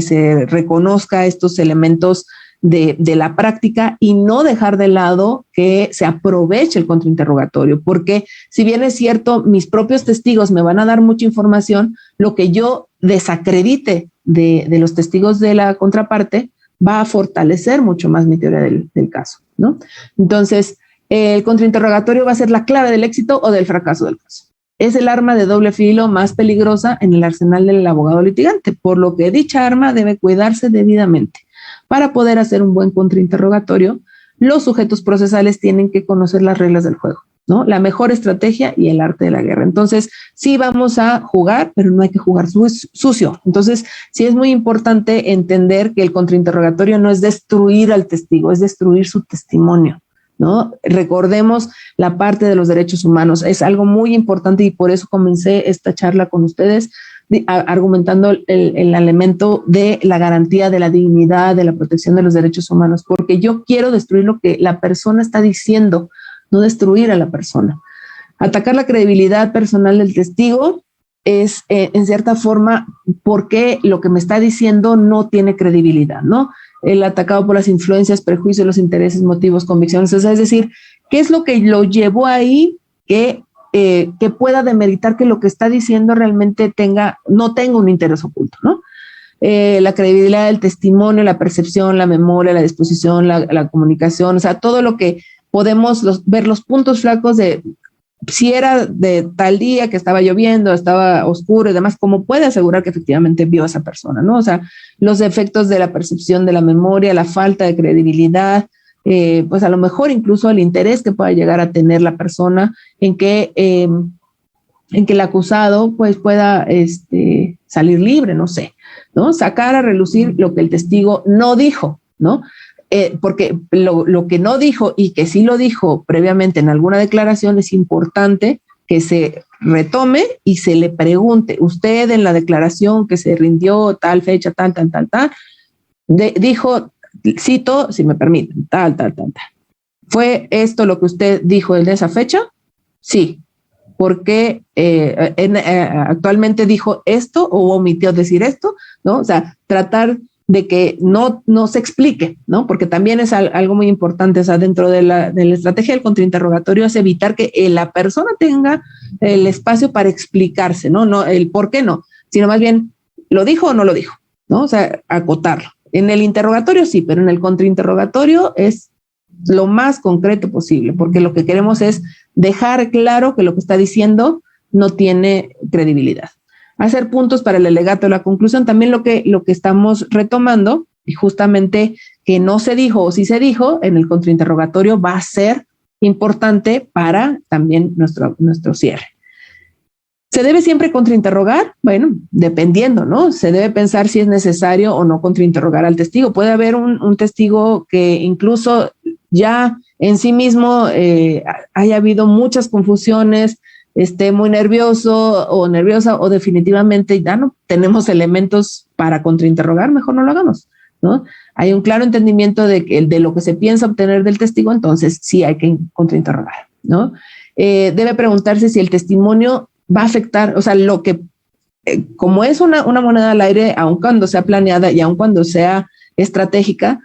se reconozca estos elementos de la práctica y no dejar de lado que se aproveche el contrainterrogatorio, porque si bien es cierto, mis propios testigos me van a dar mucha información, lo que yo desacredite de los testigos de la contraparte va a fortalecer mucho más mi teoría del caso, ¿no? Entonces, el contrainterrogatorio va a ser la clave del éxito o del fracaso del caso. Es el arma de doble filo más peligrosa en el arsenal del abogado litigante, por lo que dicha arma debe cuidarse debidamente. Para poder hacer un buen contrainterrogatorio, los sujetos procesales tienen que conocer las reglas del juego, ¿no? La mejor estrategia y el arte de la guerra. Entonces, sí vamos a jugar, pero no hay que jugar sucio. Entonces, sí es muy importante entender que el contrainterrogatorio no es destruir al testigo, es destruir su testimonio, ¿no? Recordemos la parte de los derechos humanos. Es algo muy importante y por eso comencé esta charla con ustedes argumentando el elemento de la garantía de la dignidad, de la protección de los derechos humanos, porque yo quiero destruir lo que la persona está diciendo, no destruir a la persona. Atacar la credibilidad personal del testigo es, en cierta forma, porque lo que me está diciendo no tiene credibilidad, ¿no? El atacado por las influencias, prejuicios, los intereses, motivos, convicciones. O sea, es decir, ¿qué es lo que lo llevó ahí que pueda demeritar que lo que está diciendo realmente no tenga un interés oculto, ¿no? La credibilidad del testimonio, la percepción, la memoria, la disposición, la comunicación, o sea, todo lo que podemos ver los puntos flacos de si era de tal día que estaba lloviendo, estaba oscuro y demás, ¿cómo puede asegurar que efectivamente vio a esa persona, ¿no? O sea, los defectos de la percepción de la memoria, la falta de credibilidad, pues a lo mejor incluso el interés que pueda llegar a tener la persona en que el acusado pues pueda salir libre, no sé, ¿no? Sacar a relucir lo que el testigo no dijo, ¿no? Porque lo que no dijo y que sí lo dijo previamente en alguna declaración es importante que se retome y se le pregunte, usted en la declaración que se rindió tal fecha, tal, dijo, cito, si me permiten, tal. ¿Fue esto lo que usted dijo en esa fecha? Sí. Porque actualmente dijo esto o omitió decir esto, ¿no? O sea, tratar de que no se explique, ¿no? Porque también es algo muy importante, o sea, dentro de la estrategia del contrainterrogatorio es evitar que la persona tenga el espacio para explicarse, ¿no? No el por qué no, sino más bien, ¿lo dijo o no lo dijo? ¿No? O sea, acotarlo. En el interrogatorio sí, pero en el contrainterrogatorio es lo más concreto posible, porque lo que queremos es dejar claro que lo que está diciendo no tiene credibilidad. Hacer puntos para el alegato de la conclusión, también lo que estamos retomando, y justamente que no se dijo o sí se dijo en el contrainterrogatorio va a ser importante para también nuestro cierre. ¿Se debe siempre contrainterrogar? Bueno, dependiendo, ¿no? Se debe pensar si es necesario o no contrainterrogar al testigo. Puede haber un testigo que incluso ya en sí mismo haya habido muchas confusiones, esté muy nervioso o nerviosa o definitivamente ya no tenemos elementos para contrainterrogar, mejor no lo hagamos, ¿no? Hay un claro entendimiento de lo que se piensa obtener del testigo, entonces sí hay que contrainterrogar, ¿no? Debe preguntarse si el testimonio va a afectar, o sea, lo que, como es una moneda al aire, aun cuando sea planeada y aun cuando sea estratégica,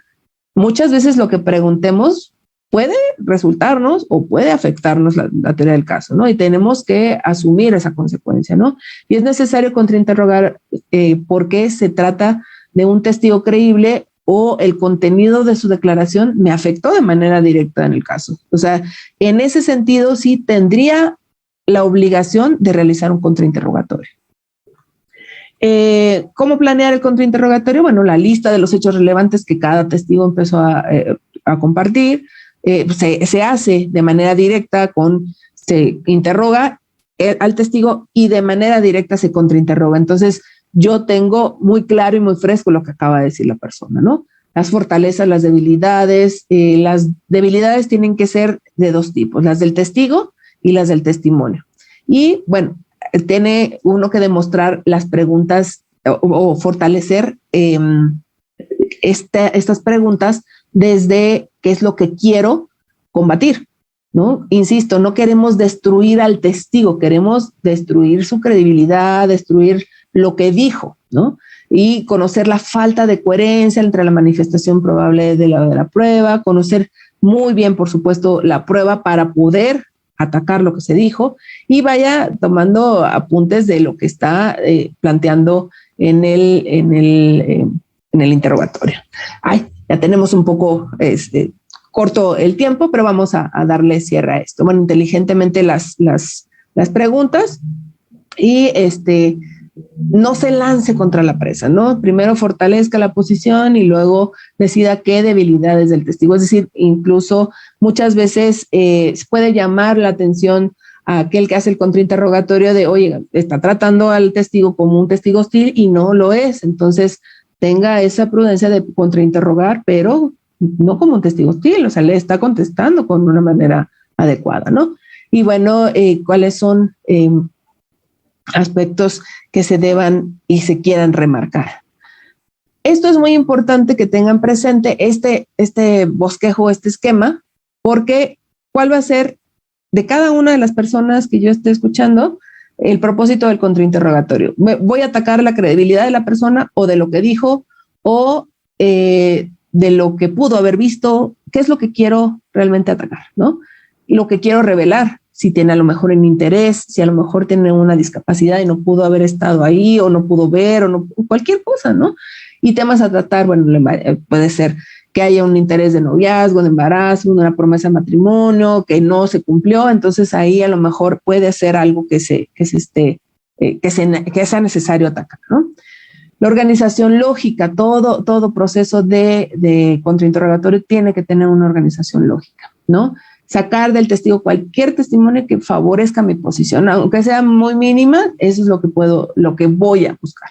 muchas veces lo que preguntemos puede resultarnos o puede afectarnos la teoría del caso, ¿no? Y tenemos que asumir esa consecuencia, ¿no? Y es necesario contrainterrogar porque se trata de un testigo creíble o el contenido de su declaración me afectó de manera directa en el caso. O sea, en ese sentido sí tendría la obligación de realizar un contrainterrogatorio. ¿Cómo planear el contrainterrogatorio? Bueno, la lista de los hechos relevantes que cada testigo empezó a compartir, se hace de manera directa, se interroga al testigo y de manera directa se contrainterroga. Entonces, yo tengo muy claro y muy fresco lo que acaba de decir la persona, ¿no? Las fortalezas, las debilidades tienen que ser de dos tipos, las del testigo y las del testimonio. Y bueno, tiene uno que demostrar las preguntas o fortalecer estas preguntas desde qué es lo que quiero combatir, ¿no? Insisto, no queremos destruir al testigo, queremos destruir su credibilidad, destruir lo que dijo, ¿no? Y conocer la falta de coherencia entre la manifestación probable de la prueba, conocer muy bien, por supuesto, la prueba para poder atacar lo que se dijo y vaya tomando apuntes de lo que está planteando en el interrogatorio. Ya tenemos un poco corto el tiempo, pero vamos a darle cierre a esto. Bueno, inteligentemente las preguntas y no se lance contra la presa, ¿no? Primero fortalezca la posición y luego decida qué debilidades del testigo. Es decir, incluso muchas veces puede llamar la atención a aquel que hace el contrainterrogatorio de, oye, está tratando al testigo como un testigo hostil y no lo es. Entonces, tenga esa prudencia de contrainterrogar, pero no como un testigo hostil, o sea, le está contestando con una manera adecuada, ¿no? Y bueno, ¿cuáles son aspectos que se deban y se quieran remarcar. Esto es muy importante que tengan presente este bosquejo, este esquema, porque ¿cuál va a ser de cada una de las personas que yo esté escuchando el propósito del contrainterrogatorio? ¿Voy a atacar la credibilidad de la persona o de lo que dijo o de lo que pudo haber visto? ¿Qué es lo que quiero realmente atacar, ¿no? Lo que quiero revelar, si tiene a lo mejor un interés, si a lo mejor tiene una discapacidad y no pudo haber estado ahí o no pudo ver o no, cualquier cosa, ¿no? Y temas a tratar, bueno, puede ser que haya un interés de noviazgo, de embarazo, una promesa de matrimonio que no se cumplió, entonces ahí a lo mejor puede ser algo que sea necesario atacar, ¿no? La organización lógica, todo proceso de contrainterrogatorio tiene que tener una organización lógica, ¿no? Sacar del testigo cualquier testimonio que favorezca mi posición, aunque sea muy mínima, eso es lo que voy a buscar.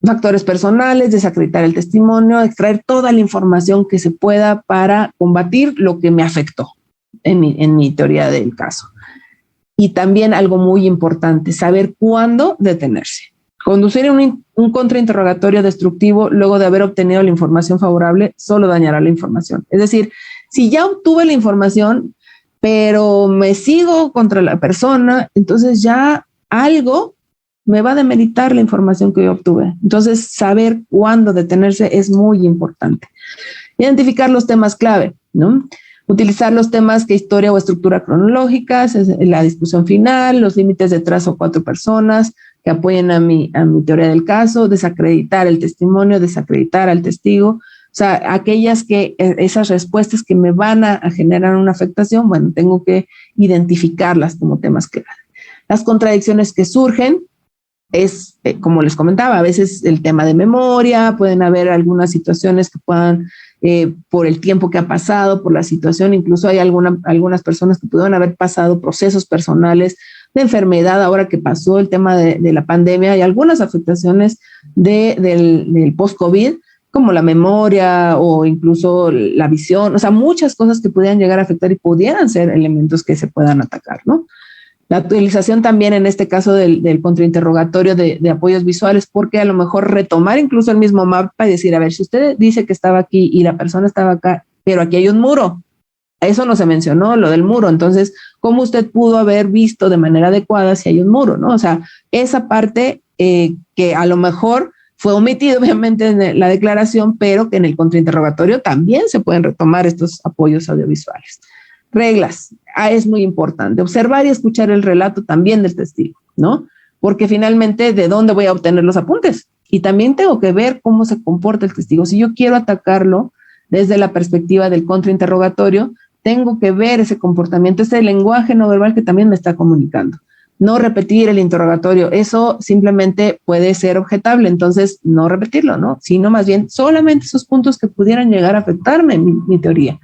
Factores personales, desacreditar el testimonio, extraer toda la información que se pueda para combatir lo que me afectó en mi teoría del caso. Y también algo muy importante, saber cuándo detenerse. Conducir un contrainterrogatorio destructivo luego de haber obtenido la información favorable solo dañará la información. Es decir, si ya obtuve la información, pero me sigo contra la persona, entonces ya algo me va a demeritar la información que yo obtuve. Entonces, saber cuándo detenerse es muy importante. Identificar los temas clave, ¿no? Utilizar los temas que historia o estructura cronológicas, la discusión final, los límites de 3 o 4 personas que apoyen a mi teoría del caso, desacreditar el testimonio, desacreditar al testigo. O sea, esas respuestas que me van a generar una afectación, bueno, tengo que identificarlas como temas clave. Las contradicciones que surgen, como les comentaba, a veces el tema de memoria, pueden haber algunas situaciones que puedan, por el tiempo que ha pasado, por la situación, incluso hay algunas personas que pudieron haber pasado procesos personales de enfermedad, ahora que pasó el tema de la pandemia, hay algunas afectaciones del post-COVID, como la memoria o incluso la visión, o sea, muchas cosas que pudieran llegar a afectar y pudieran ser elementos que se puedan atacar, ¿no? La utilización también en este caso del contrainterrogatorio de apoyos visuales, porque a lo mejor retomar incluso el mismo mapa y decir, a ver, si usted dice que estaba aquí y la persona estaba acá, pero aquí hay un muro, eso no se mencionó, lo del muro, entonces, ¿cómo usted pudo haber visto de manera adecuada si hay un muro, no? O sea, esa parte que a lo mejor fue omitido obviamente en la declaración, pero que en el contrainterrogatorio también se pueden retomar estos apoyos audiovisuales. Reglas, es muy importante. Observar y escuchar el relato también del testigo, ¿no? Porque finalmente, ¿de dónde voy a obtener los apuntes? Y también tengo que ver cómo se comporta el testigo. Si yo quiero atacarlo desde la perspectiva del contrainterrogatorio, tengo que ver ese comportamiento, ese lenguaje no verbal que también me está comunicando. No repetir el interrogatorio, eso simplemente puede ser objetable, entonces no repetirlo, ¿no? Sino más bien solamente esos puntos que pudieran llegar a afectarme en mi teoría.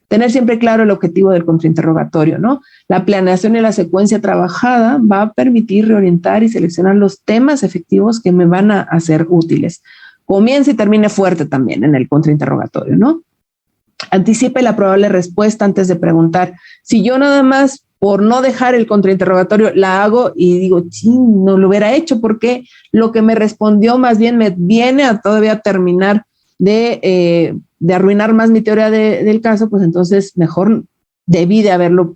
Tener siempre claro el objetivo del contrainterrogatorio, ¿no? La planeación y la secuencia trabajada va a permitir reorientar y seleccionar los temas efectivos que me van a ser útiles. Comience y termine fuerte también en el contrainterrogatorio, ¿no? Anticipe la probable respuesta antes de preguntar. Si yo nada más por no dejar el contrainterrogatorio la hago y digo, no lo hubiera hecho porque lo que me respondió más bien me viene a todavía terminar de arruinar más mi teoría del caso, pues entonces mejor debí de haberlo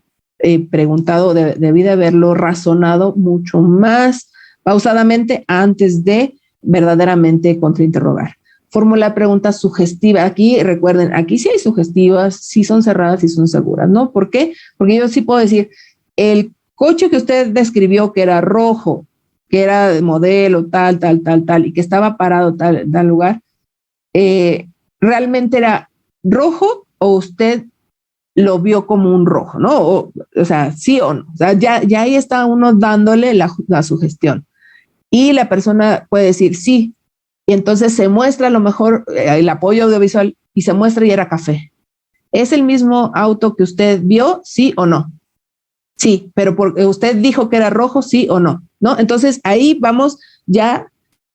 preguntado, debí de haberlo razonado mucho más pausadamente antes de verdaderamente contrainterrogar. Formular preguntas sugestivas. Aquí, recuerden, aquí sí hay sugestivas, sí son cerradas y son seguras, ¿no? ¿Por qué? Porque yo sí puedo decir, el coche que usted describió que era rojo, que era de modelo tal, y que estaba parado tal lugar, ¿realmente era rojo o usted lo vio como un rojo, ¿no? O sea, sí o no. O sea, ya ahí está uno dándole la sugestión. Y la persona puede decir sí. Y entonces se muestra a lo mejor el apoyo audiovisual y se muestra y era café. ¿Es el mismo auto que usted vio? ¿Sí o no? Sí, pero porque usted dijo que era rojo, sí o no, ¿no? Entonces ahí vamos ya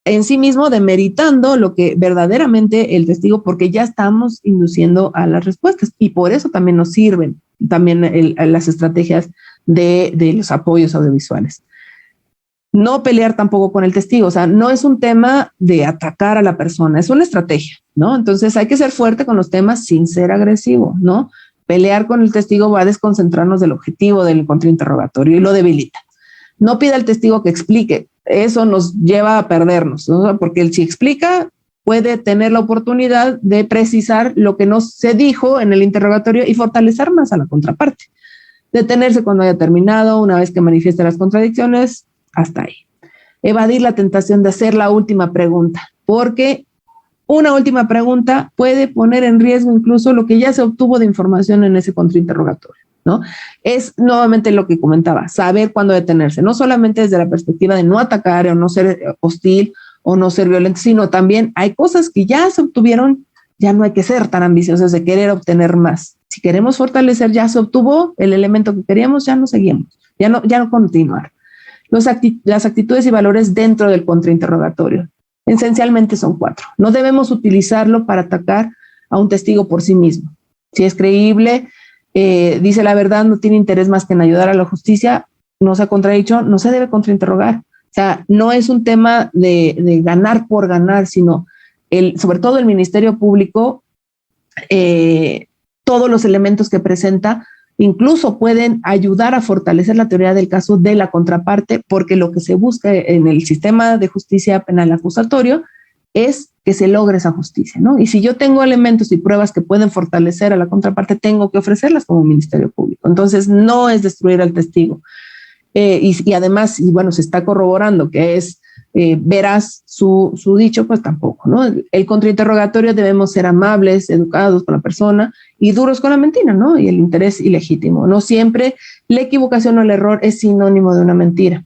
en sí mismo demeritando lo que verdaderamente el testigo, porque ya estamos induciendo a las respuestas y por eso también nos sirven también las estrategias de los apoyos audiovisuales. No pelear tampoco con el testigo, o sea, no es un tema de atacar a la persona, es una estrategia, ¿no? Entonces hay que ser fuerte con los temas sin ser agresivo, ¿no? Pelear con el testigo va a desconcentrarnos del objetivo del contrainterrogatorio y lo debilita. No pida al testigo que explique, eso nos lleva a perdernos, ¿no? Porque él si explica puede tener la oportunidad de precisar lo que no se dijo en el interrogatorio y fortalecer más a la contraparte. Detenerse cuando haya terminado, una vez que manifieste las contradicciones, hasta ahí. Evadir la tentación de hacer la última pregunta, porque una última pregunta puede poner en riesgo incluso lo que ya se obtuvo de información en ese contrainterrogatorio, ¿no? Es nuevamente lo que comentaba, saber cuándo detenerse, no solamente desde la perspectiva de no atacar o no ser hostil o no ser violento, sino también hay cosas que ya se obtuvieron, ya no hay que ser tan ambiciosos de querer obtener más. Si queremos fortalecer, ya se obtuvo el elemento que queríamos, ya no seguimos, ya no continuar. Las actitudes y valores dentro del contrainterrogatorio. Esencialmente son 4. No debemos utilizarlo para atacar a un testigo por sí mismo. Si es creíble, dice la verdad, no tiene interés más que en ayudar a la justicia, no se ha contradicho, no se debe contrainterrogar. O sea, no es un tema de ganar por ganar, sino sobre todo el Ministerio Público, todos los elementos que presenta incluso pueden ayudar a fortalecer la teoría del caso de la contraparte, porque lo que se busca en el sistema de justicia penal acusatorio es que se logre esa justicia, ¿no? Y si yo tengo elementos y pruebas que pueden fortalecer a la contraparte, tengo que ofrecerlas como Ministerio Público. Entonces, no es destruir al testigo. Y además, y bueno, se está corroborando que es veraz su dicho, pues tampoco, ¿no? El contrainterrogatorio debemos ser amables, educados con la persona y duros con la mentira, ¿no? Y el interés ilegítimo. No siempre la equivocación o el error es sinónimo de una mentira.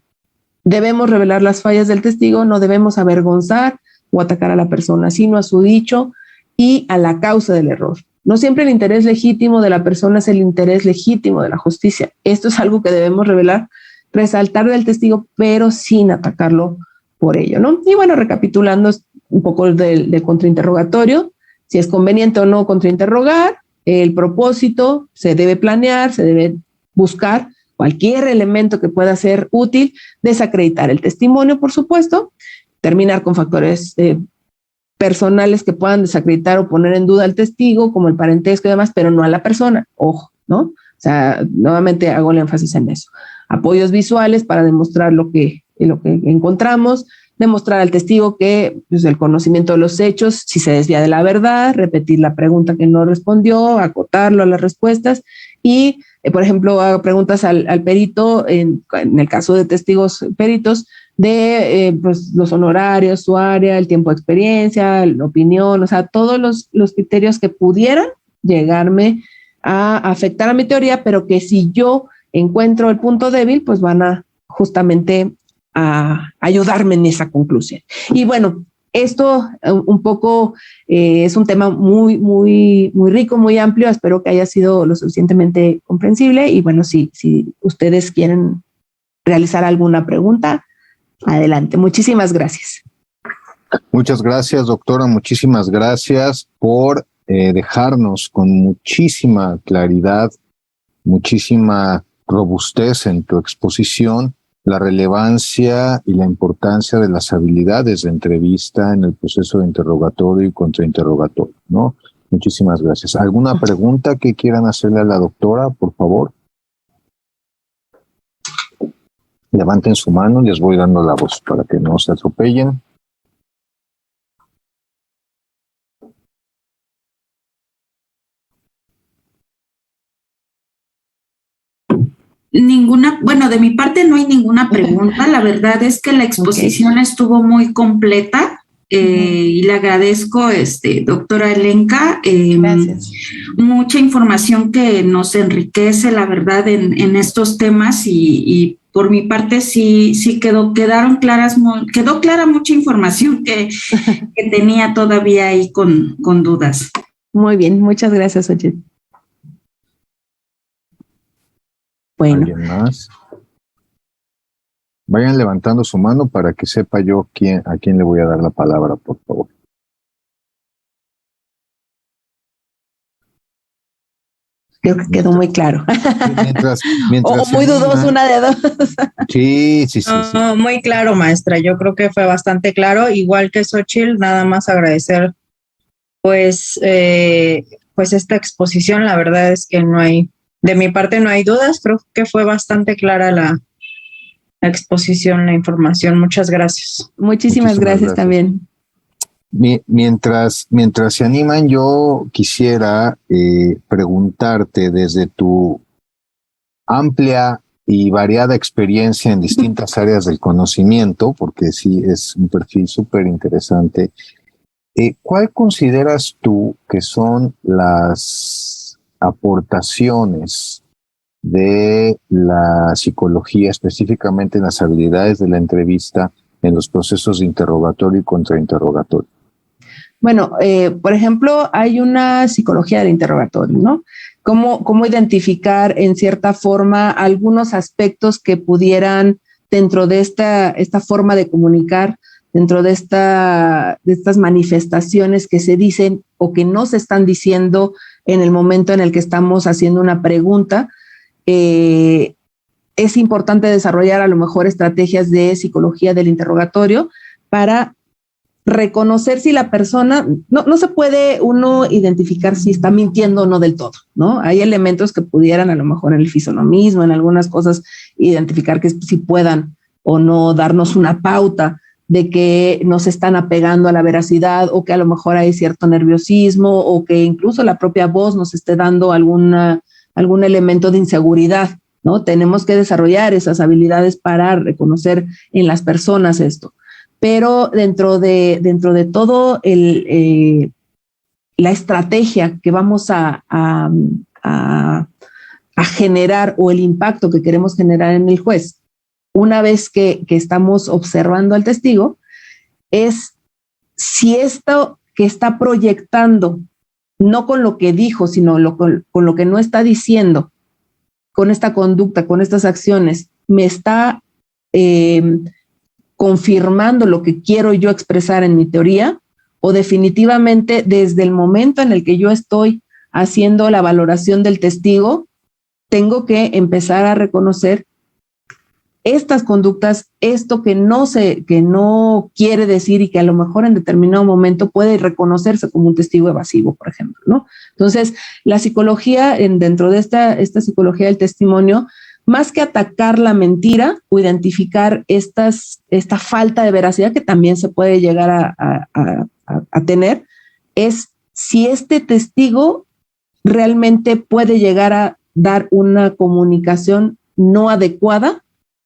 Debemos revelar las fallas del testigo, no debemos avergonzar o atacar a la persona, sino a su dicho y a la causa del error. No siempre el interés legítimo de la persona es el interés legítimo de la justicia. Esto es algo que debemos revelar, resaltar del testigo, pero sin atacarlo por ello, ¿no? Y bueno, recapitulando un poco del contrainterrogatorio, si es conveniente o no contrainterrogar, el propósito se debe planear, se debe buscar cualquier elemento que pueda ser útil, desacreditar el testimonio, por supuesto, terminar con factores personales que puedan desacreditar o poner en duda al testigo, como el parentesco y demás, pero no a la persona, ojo, ¿no? O sea, nuevamente hago el énfasis en eso. Apoyos visuales para demostrar lo que encontramos, demostrar al testigo que pues, el conocimiento de los hechos, si se desvía de la verdad, repetir la pregunta que no respondió, acotarlo a las respuestas y, por ejemplo, hago preguntas al perito, en el caso de testigos peritos, de pues, los honorarios, su área, el tiempo de experiencia, la opinión, o sea, todos los criterios que pudieran llegarme a afectar a mi teoría, pero que si yo encuentro el punto débil, pues van a justamente a ayudarme en esa conclusión. Y bueno, esto un poco es un tema muy, muy, muy rico, muy amplio. Espero que haya sido lo suficientemente comprensible. Y bueno, si ustedes quieren realizar alguna pregunta, adelante. Muchísimas gracias. Muchas gracias, doctora. Muchísimas gracias por dejarnos con muchísima claridad, muchísima robustez en tu exposición, la relevancia y la importancia de las habilidades de entrevista en el proceso de interrogatorio y contrainterrogatorio, ¿no? Muchísimas gracias. ¿Alguna pregunta que quieran hacerle a la doctora, por favor? Levanten su mano, les voy dando la voz para que no se atropellen. Bueno, de mi parte no hay ninguna pregunta. La verdad es que la exposición estuvo muy completa y le agradezco, doctora Elenka. Gracias. Mucha información que nos enriquece, la verdad, en estos temas y por mi parte sí quedó clara mucha información que tenía todavía ahí con dudas. Muy bien, muchas gracias, Oye. Bueno. ¿Alguien más? Vayan levantando su mano para que sepa yo a quién le voy a dar la palabra, por favor. Creo que quedó muy claro. Mientras o muy dudoso, una de dos. Sí. No, muy claro, maestra. Yo creo que fue bastante claro. Igual que Xochitl, nada más agradecer, pues esta exposición. La verdad es que de mi parte no hay dudas. Creo que fue bastante clara la exposición, la información. Muchas gracias. Muchísimas gracias también. Mientras se animan, yo quisiera preguntarte desde tu amplia y variada experiencia en distintas áreas del conocimiento, porque sí es un perfil súper interesante, ¿cuál consideras tú que son las aportaciones de la psicología, específicamente en las habilidades de la entrevista, en los procesos de interrogatorio y contrainterrogatorio? Bueno, por ejemplo, hay una psicología del interrogatorio, ¿no? ¿Cómo identificar en cierta forma algunos aspectos que pudieran, dentro de esta forma de comunicar, dentro de estas manifestaciones que se dicen o que no se están diciendo en el momento en el que estamos haciendo una pregunta, es importante desarrollar a lo mejor estrategias de psicología del interrogatorio para reconocer si la persona, no se puede uno identificar si está mintiendo o no del todo, ¿no? Hay elementos que pudieran a lo mejor en el fisonomismo, en algunas cosas, identificar que si puedan o no darnos una pauta de que no se están apegando a la veracidad o que a lo mejor hay cierto nerviosismo o que incluso la propia voz nos esté dando algún elemento de inseguridad, ¿no? Tenemos que desarrollar esas habilidades para reconocer en las personas esto. Pero dentro de todo la estrategia que vamos a generar o el impacto que queremos generar en el juez, una vez que estamos observando al testigo, es si esto que está proyectando, no con lo que dijo, sino con lo que no está diciendo, con esta conducta, con estas acciones, me está confirmando lo que quiero yo expresar en mi teoría, o definitivamente desde el momento en el que yo estoy haciendo la valoración del testigo, tengo que empezar a reconocer estas conductas, esto que no quiere decir y que a lo mejor en determinado momento puede reconocerse como un testigo evasivo, por ejemplo, ¿no? Entonces, la psicología, dentro de esta psicología del testimonio, más que atacar la mentira o identificar esta falta de veracidad que también se puede llegar a tener, es si este testigo realmente puede llegar a dar una comunicación no adecuada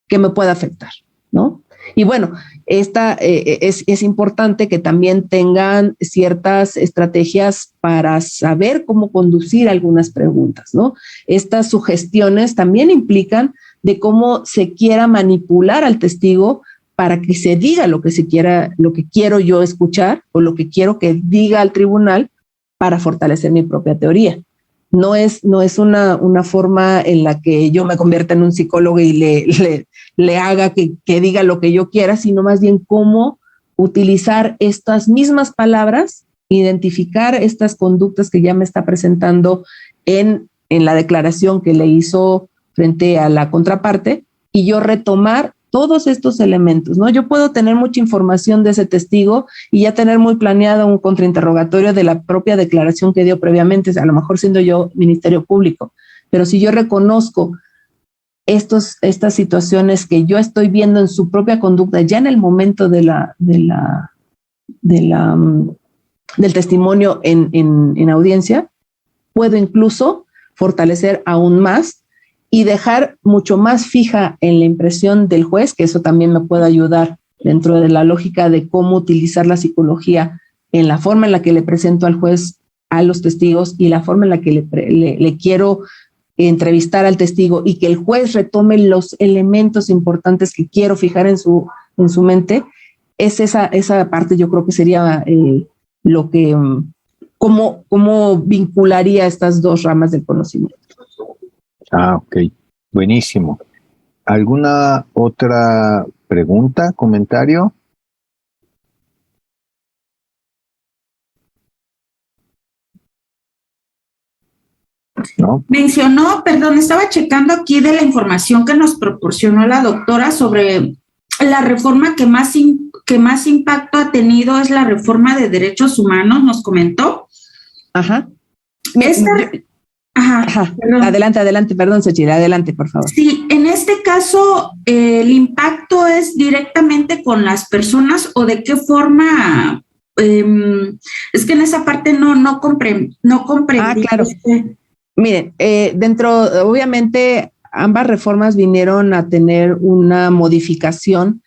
que me pueda afectar, ¿no? Y bueno, es importante que también tengan ciertas estrategias para saber cómo conducir algunas preguntas, ¿no? Estas sugestiones también implican de cómo se quiera manipular al testigo para que se diga lo que quiero yo escuchar o lo que quiero que diga al tribunal para fortalecer mi propia teoría. No es una forma en la que yo me convierta en un psicólogo y le haga que diga lo que yo quiera, sino más bien cómo utilizar estas mismas palabras, identificar estas conductas que ya me está presentando en la declaración que le hizo frente a la contraparte y yo retomar todos estos elementos, ¿no? Yo puedo tener mucha información de ese testigo y ya tener muy planeado un contrainterrogatorio de la propia declaración que dio previamente, a lo mejor siendo yo Ministerio Público, pero si yo reconozco estas situaciones que yo estoy viendo en su propia conducta ya en el momento del testimonio en audiencia, puedo incluso fortalecer aún más y dejar mucho más fija en la impresión del juez, que eso también me puede ayudar dentro de la lógica de cómo utilizar la psicología en la forma en la que le presento al juez a los testigos y la forma en la que le quiero entrevistar al testigo y que el juez retome los elementos importantes que quiero fijar en su mente. Es esa parte, yo creo que sería lo que, cómo vincularía estas dos ramas del conocimiento. Ok, buenísimo. ¿Alguna otra pregunta, comentario? ¿no? Mencionó, perdón, estaba checando aquí de la información que nos proporcionó la doctora sobre la reforma que más impacto ha tenido es la reforma de derechos humanos, nos comentó. Ajá. Ajá. Adelante, perdón, Xochitl, adelante, por favor. Sí, en este caso, ¿el impacto es directamente con las personas o de qué forma? Es que en esa parte no comprendí. Claro. Miren, obviamente, ambas reformas vinieron a tener una modificación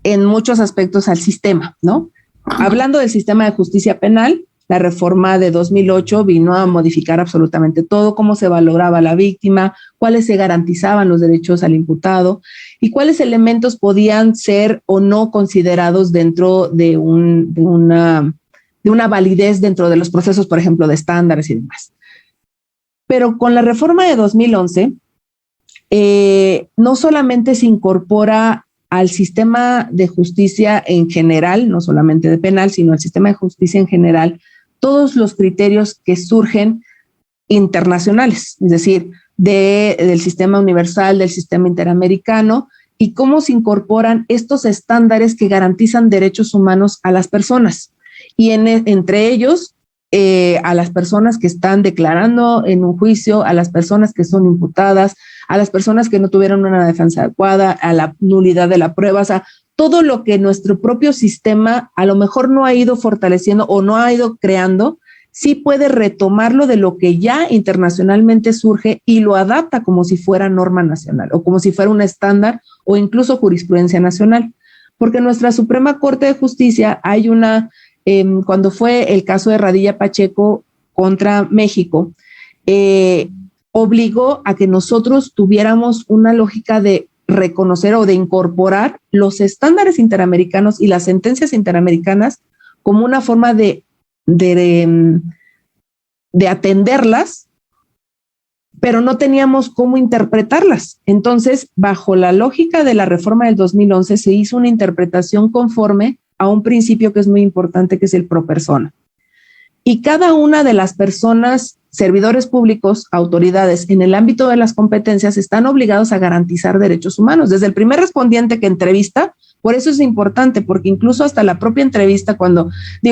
en muchos aspectos al sistema, ¿no? Hablando del sistema de justicia penal, la reforma de 2008 vino a modificar absolutamente todo, cómo se valoraba a la víctima, cuáles se garantizaban los derechos al imputado y cuáles elementos podían ser o no considerados dentro de una validez dentro de los procesos, por ejemplo, de estándares y demás. Pero con la reforma de 2011, no solamente se incorpora al sistema de justicia en general, no solamente de penal, sino al sistema de justicia en general, todos los criterios que surgen internacionales, es decir, del sistema universal, del sistema interamericano, y cómo se incorporan estos estándares que garantizan derechos humanos a las personas. Y entre ellos, a las personas que están declarando en un juicio, a las personas que son imputadas, a las personas que no tuvieron una defensa adecuada, a la nulidad de la prueba, o sea, todo lo que nuestro propio sistema a lo mejor no ha ido fortaleciendo o no ha ido creando, sí puede retomarlo de lo que ya internacionalmente surge y lo adapta como si fuera norma nacional o como si fuera un estándar o incluso jurisprudencia nacional. Porque en nuestra Suprema Corte de Justicia hay cuando fue el caso de Radilla Pacheco contra México, obligó a que nosotros tuviéramos una lógica de reconocer o de incorporar los estándares interamericanos y las sentencias interamericanas como una forma de atenderlas, pero no teníamos cómo interpretarlas. Entonces, bajo la lógica de la reforma del 2011, se hizo una interpretación conforme a un principio que es muy importante, que es el pro persona. Y cada una de las personas, servidores públicos, autoridades, en el ámbito de las competencias, están obligados a garantizar derechos humanos. Desde el primer respondiente que entrevista, por eso es importante, porque incluso hasta la propia entrevista,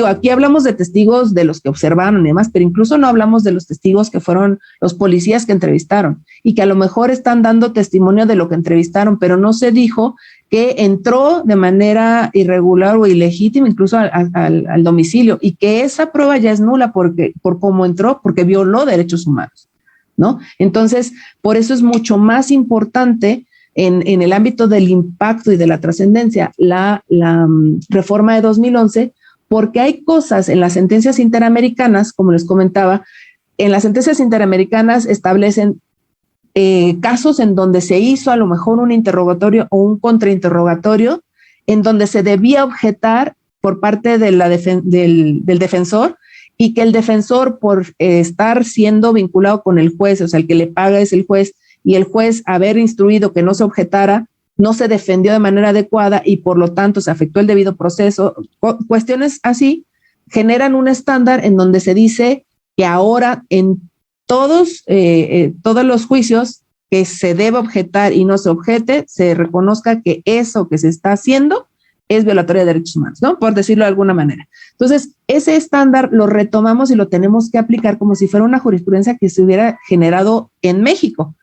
aquí hablamos de testigos de los que observaron y demás, pero incluso no hablamos de los testigos que fueron los policías que entrevistaron y que a lo mejor están dando testimonio de lo que entrevistaron, pero no se dijo que entró de manera irregular o ilegítima incluso al domicilio y que esa prueba ya es nula por cómo entró, porque violó derechos humanos, ¿no? Entonces, por eso es mucho más importante en el ámbito del impacto y de la trascendencia la reforma de 2011, porque hay cosas en las sentencias interamericanas, como les comentaba, en las sentencias interamericanas establecen casos en donde se hizo a lo mejor un interrogatorio o un contrainterrogatorio en donde se debía objetar por parte de del defensor y que el defensor, por estar siendo vinculado con el juez, o sea, el que le paga es el juez, y el juez haber instruido que no se objetara, no se defendió de manera adecuada y por lo tanto se afectó el debido proceso. Cuestiones así generan un estándar en donde se dice que ahora en todos los juicios que se debe objetar y no se objete, se reconozca que eso que se está haciendo es violatoria de derechos humanos, ¿no? Por decirlo de alguna manera. Entonces, ese estándar lo retomamos y lo tenemos que aplicar como si fuera una jurisprudencia que se hubiera generado en México,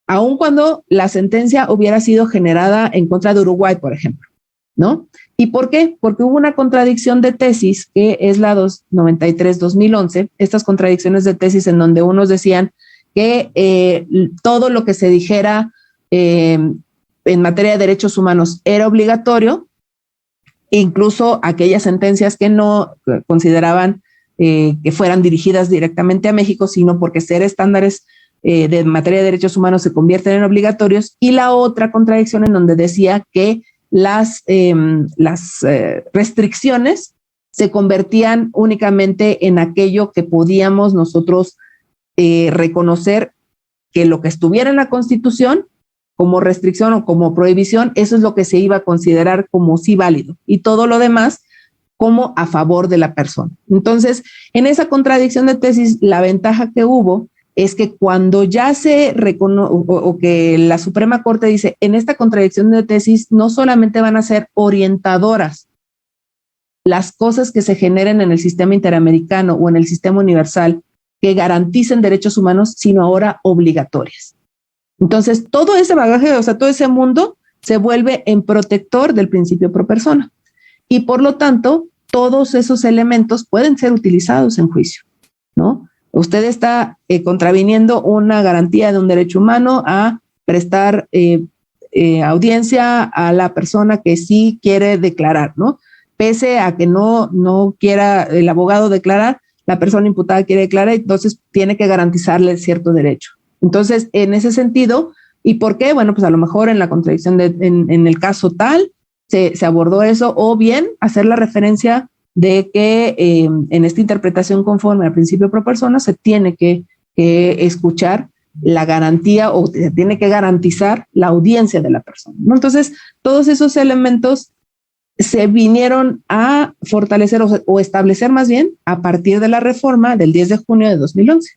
aun cuando la sentencia hubiera sido generada en contra de Uruguay, por ejemplo, ¿no? ¿Y por qué? Porque hubo una contradicción de tesis, que es la 293-2011, estas contradicciones de tesis en donde unos decían que todo lo que se dijera en materia de derechos humanos era obligatorio, incluso aquellas sentencias que no consideraban que fueran dirigidas directamente a México, sino porque ser estándares de materia de derechos humanos se convierten en obligatorios, y la otra contradicción en donde decía que las restricciones se convertían únicamente en aquello que podíamos nosotros reconocer que lo que estuviera en la Constitución como restricción o como prohibición, eso es lo que se iba a considerar como sí válido, y todo lo demás como a favor de la persona. Entonces, en esa contradicción de tesis, la ventaja que hubo es que cuando ya se reconoce o que la Suprema Corte dice, en esta contradicción de tesis no solamente van a ser orientadoras las cosas que se generen en el sistema interamericano o en el sistema universal que garanticen derechos humanos, sino ahora obligatorias. Entonces, todo ese bagaje, o sea, todo ese mundo se vuelve en protector del principio pro persona. Y por lo tanto, todos esos elementos pueden ser utilizados en juicio, ¿no? Usted está contraviniendo una garantía de un derecho humano a prestar audiencia a la persona que sí quiere declarar, ¿no? Pese a que no quiera el abogado declarar, la persona imputada quiere declarar, entonces tiene que garantizarle cierto derecho. Entonces, en ese sentido, ¿y por qué? Bueno, pues a lo mejor en la contradicción en el caso tal se abordó eso, o bien hacer la referencia de que en esta interpretación conforme al principio pro persona se tiene que escuchar la garantía o se tiene que garantizar la audiencia de la persona, ¿no? Entonces, todos esos elementos se vinieron a fortalecer o establecer más bien a partir de la reforma del 10 de junio de 2011.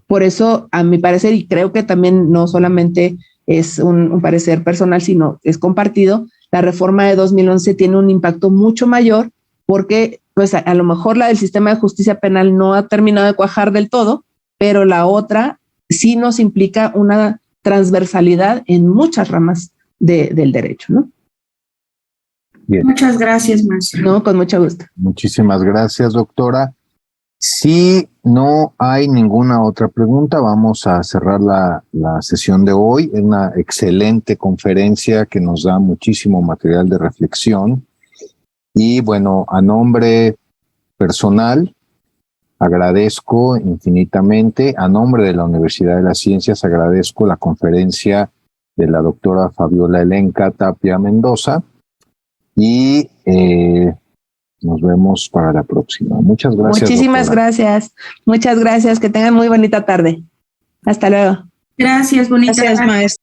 Por eso, a mi parecer, y creo que también no solamente es un parecer personal, sino es compartido, la reforma de 2011 tiene un impacto mucho mayor porque pues a lo mejor la del sistema de justicia penal no ha terminado de cuajar del todo, pero la otra sí nos implica una transversalidad en muchas ramas del derecho, ¿no? Bien. Muchas gracias, maestra. No, con mucho gusto. Muchísimas gracias, doctora. Si no hay ninguna otra pregunta, vamos a cerrar la sesión de hoy. Es una excelente conferencia que nos da muchísimo material de reflexión. Y bueno, a nombre personal, agradezco infinitamente. A nombre de la Universidad de las Ciencias, agradezco la conferencia de la doctora Fabiola Elenca Tapia Mendoza. Y nos vemos para la próxima. Muchas gracias. Muchísimas doctora. gracias. Muchas gracias. Que tengan muy bonita tarde. Hasta luego. Gracias, bonita Gracias, tarde. maestra.